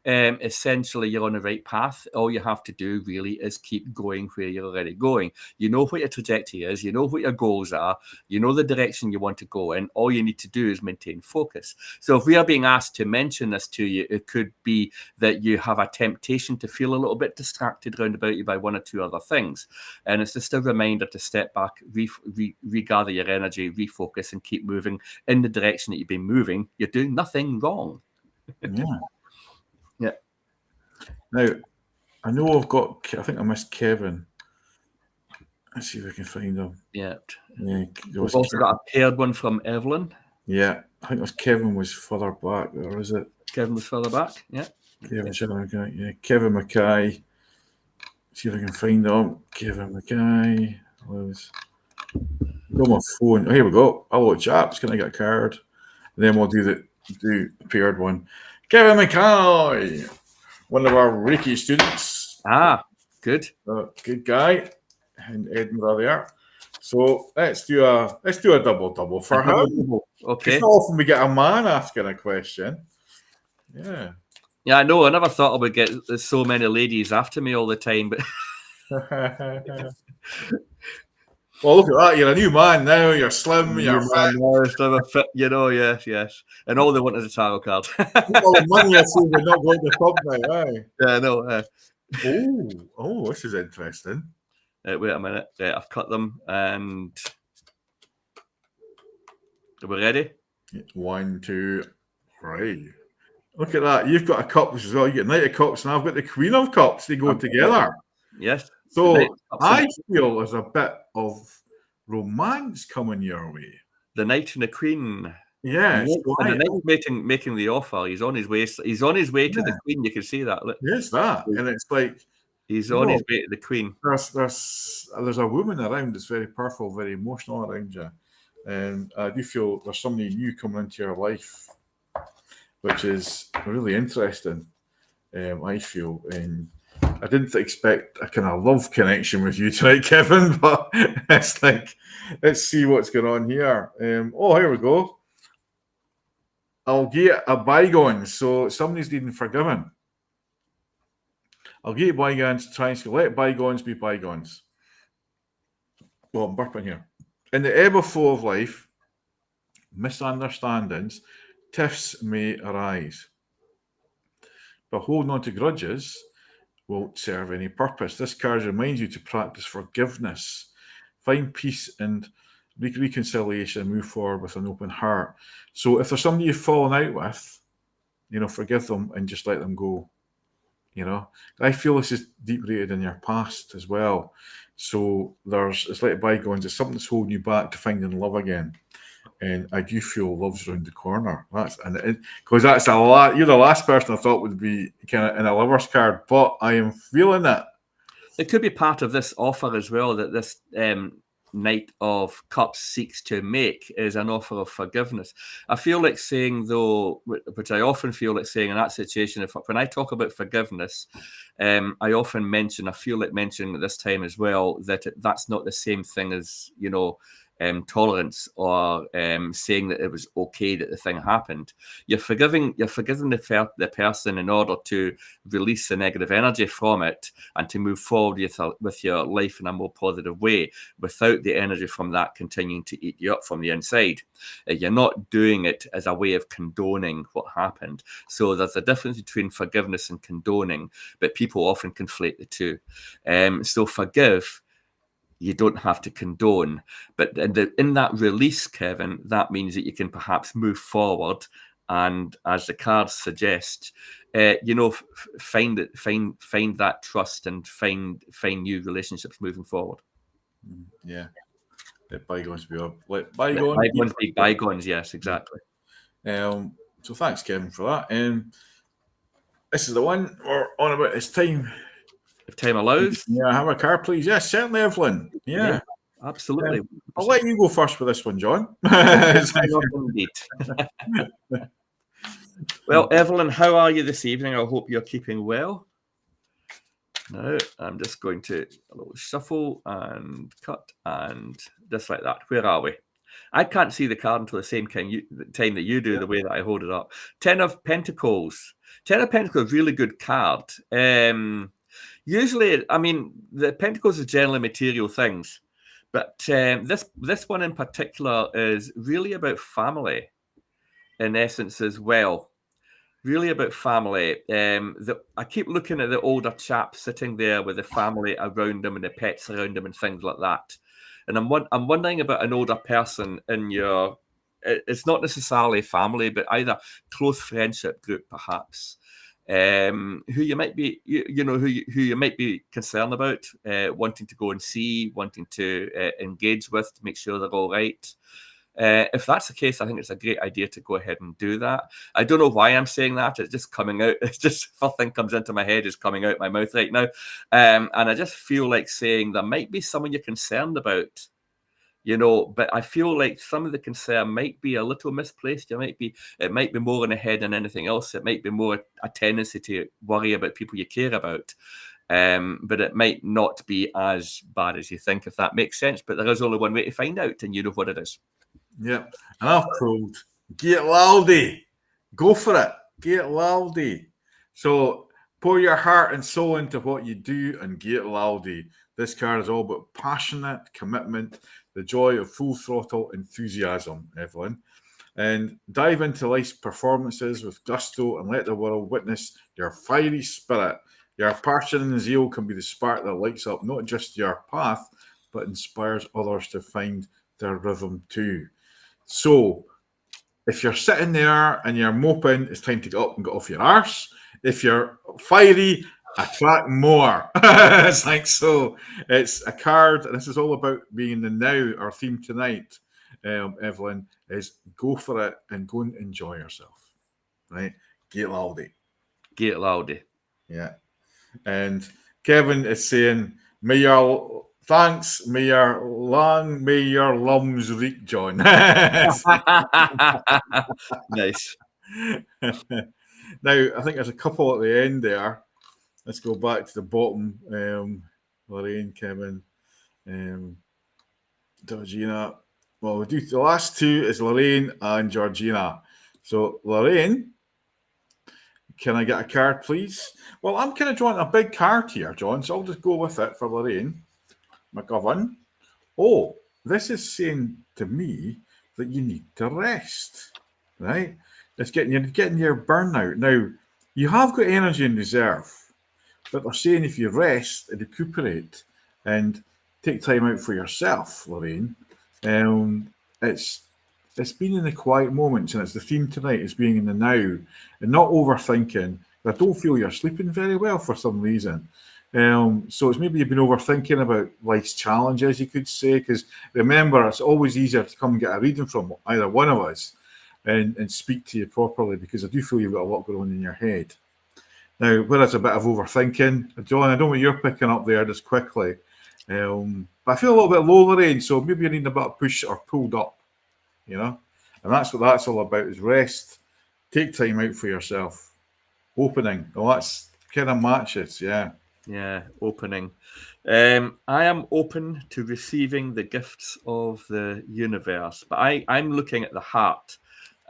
Essentially, you're on the right path. All you have to do really is keep going where you're already going. You know what your trajectory is. You know what your goals are. You know the direction you want to go in. All you need to do is maintain focus. So if we are being asked to mention this to you, it could be that you have a temptation to feel a little bit distracted round about you by one or two other things. And it's just a reminder to step back, regather your energy, refocus, and keep moving in the direction that you've been moving. You're doing nothing wrong. Yeah. Yeah. Now, I know I think I missed Kevin. Let's see if I can find him. Yeah. Yeah. We've also got a paired one from Evelyn. Yeah. I think it was Kevin was further back, or is it? Kevin was further back. Yeah. Kevin Mackay. See if I can find him. Kevin Mackay. Go on my phone. Oh, here we go. Hello, chaps. Can I get a card? And then we'll do the paired one. Kevin Mackay, one of our Reiki students. Good. Good guy in Edinburgh there. So let's do a double for him. Okay. It's not often we get a man asking a question. Yeah. Yeah, I know. I never thought I would get so many ladies after me all the time, but well, look at that. You're a new man now. You're slim. You're fit. Yes. And all they want is a tarot card. All the money I see, we're not going to pub now, eh? Yeah, no. Oh, this is interesting. Wait a minute. I've cut them, and are we ready? 1, 2, 3. Look at that. You've got a cup as well. You get Knight of Cups, and I've got the Queen of Cups. They go together. Yes. So I feel there's a bit of romance coming your way. The Knight and the Queen. Yeah. And the Knight's making the offer. He's on his way. He's on his way to the Queen. You can see that. Look. Yes, that. And it's like he's on his way to the Queen. There's a woman around that's very powerful, very emotional around you. And I do feel there's somebody new coming into your life, which is really interesting, I feel. And I didn't expect a kind of love connection with you tonight, Kevin, but it's like, let's see what's going on here. Here we go. I'll get a bygone, so somebody's needing forgiven. I'll get bygones, try and let bygones be bygones. Well, I'm burping here. In the ebb of flow of life, misunderstandings, tiffs may arise. But holding on to grudges won't serve any purpose. This card reminds you to practice forgiveness, find peace and reconciliation, and move forward with an open heart. So if there's somebody you've fallen out with, forgive them and just let them go. I feel this is deep rooted in your past as well. So it's like bygones. It's something that's holding you back to finding love again. And I do feel love's around the corner. Because that's a lot. You're the last person I thought would be kind of in a lover's card, but I am feeling it. It could be part of this offer as well that this Knight of Cups seeks to make is an offer of forgiveness. I feel like saying, though, which I often feel like saying in that situation, when I talk about forgiveness, I often feel like mentioning at this time as well that that's not the same thing as, tolerance or saying that it was okay that the thing happened. You're forgiving the person in order to release the negative energy from it and to move forward with your life in a more positive way without the energy from that continuing to eat you up from the inside. You're not doing it as a way of condoning what happened. So there's a difference between forgiveness and condoning, but people often conflate the two. So forgive, you don't have to condone, but in that release, Kevin, that means that you can perhaps move forward, and as the cards suggest, find that trust and find new relationships moving forward. Yeah, let bygones be bygones be bygones. Yes, exactly. So thanks, Kevin, for that. This is the one we're on about. It's time. If time allows. Yeah, have a card, please. Yes, certainly, Evelyn. Yeah, absolutely. I'll let you go first with this one, John. Indeed. Well, Evelyn, how are you this evening? I hope you're keeping well. Now, I'm just going to a little shuffle and cut and just like that. Where are we? I can't see the card until the same time that you do, the way that I hold it up. 10 of Pentacles. 10 of Pentacles, really good card. Usually, I mean, the Pentacles is generally material things, but this one in particular is really about family, in essence, as well. Really about family. I keep looking at the older chap sitting there with the family around him and the pets around him and things like that. And I'm wondering about an older person in your. It's not necessarily family, but either close friendship group, perhaps, who you might be, who you might be concerned about, wanting to go and see, wanting to engage with, to make sure they're all right. If that's the case, I think it's a great idea to go ahead and do that. I don't know why I'm saying that. It's just coming out. It's just first thing comes into my head is coming out my mouth right now. And I just feel like saying there might be someone you're concerned about, but I feel like some of the concern might be a little misplaced. It might be more in the head than anything else. It might be more a tendency to worry about people you care about. But it might not be as bad as you think, if that makes sense. But there is only one way to find out, and you know what it is. Yeah, and I've pulled get loudy, go for it, get loudy. So pour your heart and soul into what you do and get loudy. This card is all about passionate commitment, the joy of full throttle enthusiasm, Evelyn. And dive into life's performances with gusto and let the world witness your fiery spirit. Your passion and zeal can be the spark that lights up not just your path, but inspires others to find their rhythm too. So, if you're sitting there and you're moping, it's time to get up and get off your arse. If you're fiery, attract more. It's like so. It's a card, and this is all about being in the now. Our theme tonight, Evelyn, is go for it and go and enjoy yourself. Right? Get loudy. Get loudy. Yeah. And Kevin is saying, may your thanks, may your lums reek, John. Nice. Now, I think there's a couple at the end there. Let's go back to the bottom. Lorraine, Kevin, Georgina. Well, we do the last two is Lorraine and Georgina. So, Lorraine, can I get a card, please? Well, I'm kind of drawing a big card here, John, so I'll just go with it for Lorraine McGovern. Oh, this is saying to me that you need to rest, right? It's getting your burnout. Now, you have got energy in reserve, but they're saying if you rest and recuperate and take time out for yourself, Lorraine, it's been in the quiet moments, and it's the theme tonight is being in the now and not overthinking. I don't feel you're sleeping very well for some reason. So it's maybe you've been overthinking about life's challenges, you could say, because remember, it's always easier to come and get a reading from either one of us and speak to you properly, because I do feel you've got a lot going on in your head. Now, where it's a bit of overthinking, John, I don't know what you're picking up there just quickly, but I feel a little bit low, Lorraine, so maybe you need a bit of push or pulled up, and that's what that's all about, is rest, take time out for yourself. Opening, well, that's kind of matches, yeah. Yeah, opening. I am open to receiving the gifts of the universe, but I'm looking at the heart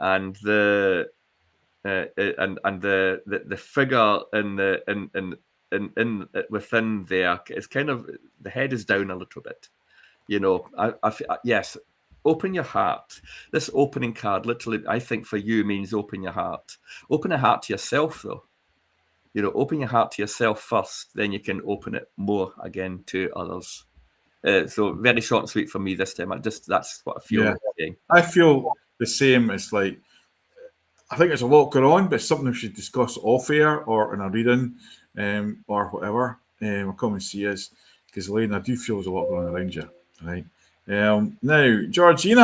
and the figure in within there. It's kind of, the head is down a little bit. Yes. Open your heart. This opening card, literally, I think for you means open your heart. Open your heart to yourself, though. Open your heart to yourself first, then you can open it more again to others. So very short and sweet for me this time. That's what I feel. Yeah. I feel the same. It's like, I think there's a lot going on, but it's something we should discuss off air or in a reading or whatever. I'll come and see us, because Elaine, I do feel there's a lot going on around you. Right. Now, Georgina,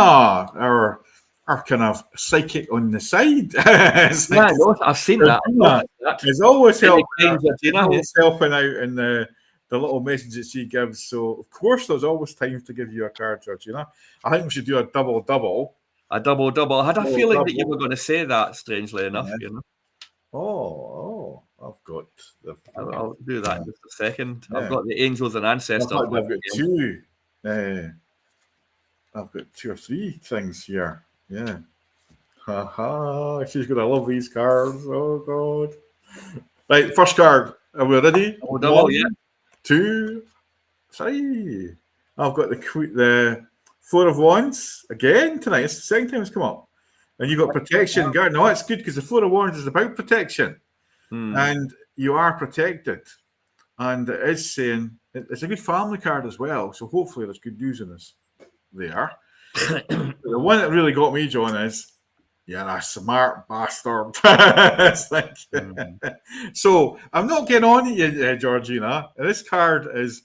our kind of psychic on the side. Like, no, I've seen that. It's always helping out in the little message that she gives. So, of course, there's always time to give you a card, Georgina. I think we should do a double. A double. I had a Oh, feeling that you double. were going to say that, strangely enough, Yeah. you know. I've got the. I'll do that in just a second. I've Yeah. got the angels and In ancestors. fact, I've got two. I've got 2 or 3 things here. Yeah. Ha! She's gonna love these cards. Oh God! Right, first card. Are we ready? Double, yeah. 1, 2, 3. I've got the 4 of Wands again tonight. It's the second time it's come up. And you've got protection guard. No, it's good because the 4 of Wands is about protection. And you are protected. And it is saying it's a good family card as well. So hopefully there's good news in this there. The one that really got me, John, is you're a smart bastard. So I'm not getting on to you, Georgina. This card is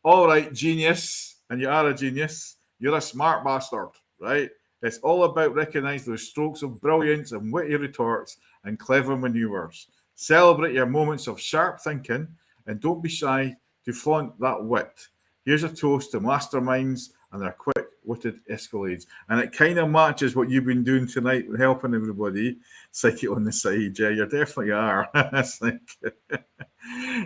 all right, genius, and you are a genius. You're a smart bastard, right? It's all about recognizing those strokes of brilliance and witty retorts and clever maneuvers. Celebrate your moments of sharp thinking and don't be shy to flaunt that wit. Here's a toast to masterminds and their quick-witted escalades. And it kind of matches what you've been doing tonight, helping everybody. Psychic on the side, yeah, you definitely are.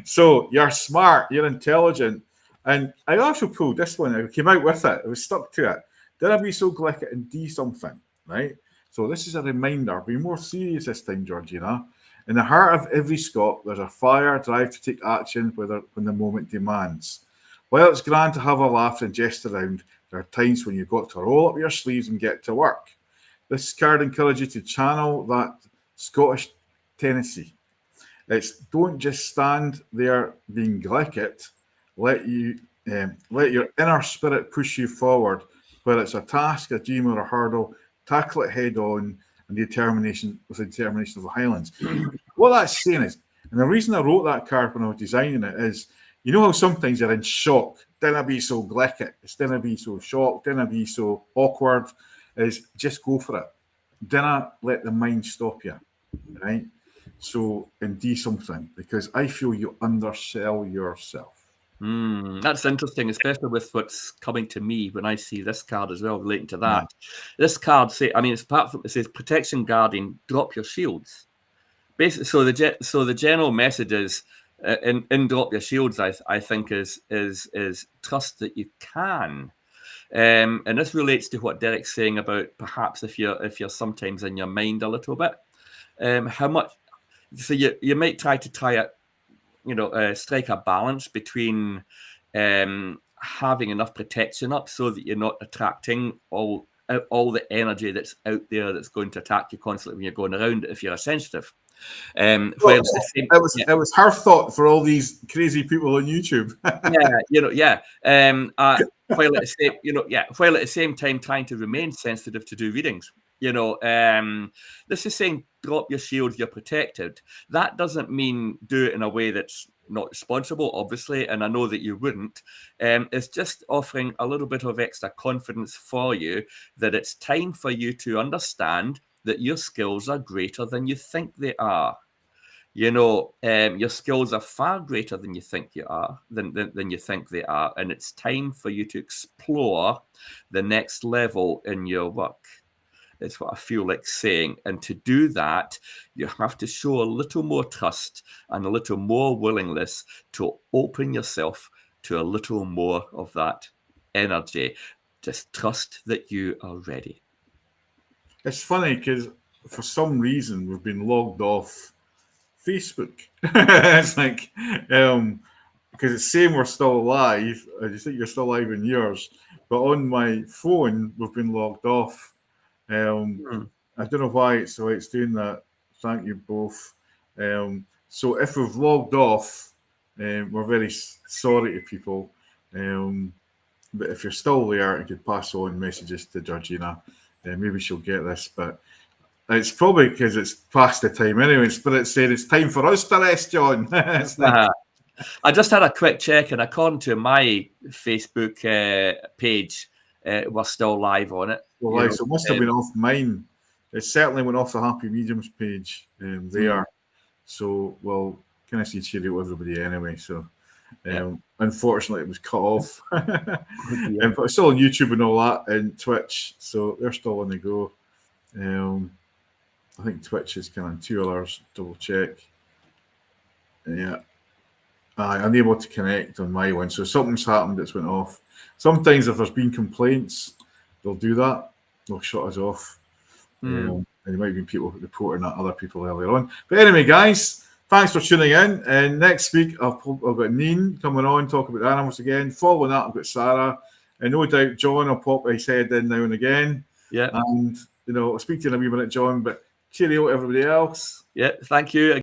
So you're smart, you're intelligent. And I also pulled this one. I came out with it. I was stuck to it. Did I be so glick and do something, right? So this is a reminder. Be more serious this time, Georgina. In the heart of every Scot, there's a fire drive to take action when the moment demands. While it's grand to have a laugh and jest around, there are times when you've got to roll up your sleeves and get to work. This card encourages you to channel that Scottish tendency. It's don't just stand there being glicked. Let your inner spirit push you forward, whether it's a task, a dream, or a hurdle. Tackle it head on, and the determination of the Highlands. What that's saying is, and the reason I wrote that card when I was designing it is, you know how sometimes you're in shock. Dinna be so glicked. It's dinna be so shocked. Dinna be so awkward. Is just go for it. Dinna let the mind stop you, right? So, and do something, because I feel you undersell yourself. That's interesting, especially with what's coming to me when I see this card as well, relating to that. This card it's apart from it says protection guarding, drop your shields. Basically, so the general message is in drop your shields. I think is trust that you can. And this relates to what Derek's saying about perhaps if you're sometimes in your mind a little bit, how much. So you might try it, strike a balance between having enough protection up so that you're not attracting all the energy that's out there that's going to attack you constantly when you're going around if you're a sensitive. It was her thought for all these crazy people on YouTube. While at the same time trying to remain sensitive to do readings. This is saying drop your shield, you're protected. That doesn't mean do it in a way that's not responsible, obviously, and I know that you wouldn't. It's just offering a little bit of extra confidence for you that it's time for you to understand that your skills are greater than you think they are. Your skills are far greater than you think you are, than you think they are, and it's time for you to explore the next level in your work. It's what I feel like saying. And to do that, you have to show a little more trust and a little more willingness to open yourself to a little more of that energy. Just trust that you are ready. It's funny because for some reason we've been logged off Facebook. It's like, because it's saying we're still alive. I just think you're still alive in yours. But on my phone, we've been logged off. I don't know why so it's doing that. Thank you both. So if we've logged off, we're very sorry to people. But if you're still there, you could pass on messages to Georgina. Maybe she'll get this, but it's probably because it's past the time anyway. Spirit said it's time for us to rest, John. I just had a quick check, and according to my Facebook page, we're still live on it. Well, so it must have been off mine. It certainly went off the Happy Mediums page there. So, well, kind of see cheerio to everybody anyway. So, Unfortunately, it was cut off. dear. But it's still on YouTube and all that, and Twitch, so they're still on the go. I think Twitch is kind of 2 hours. Double check. Yeah, unable to connect on my one, so something's happened that's went off. Sometimes if there's been complaints, they'll do that. They'll shut us off. And there might be people reporting at other people earlier on. But anyway, guys, thanks for tuning in. And next week, I've got Neen coming on, talk about animals again. Following that, I've got Sarah. And no doubt John will pop his head in now and again. Yeah. And, I'll speak to you in a wee minute, John. But cheerio, everybody else. Yeah, thank you.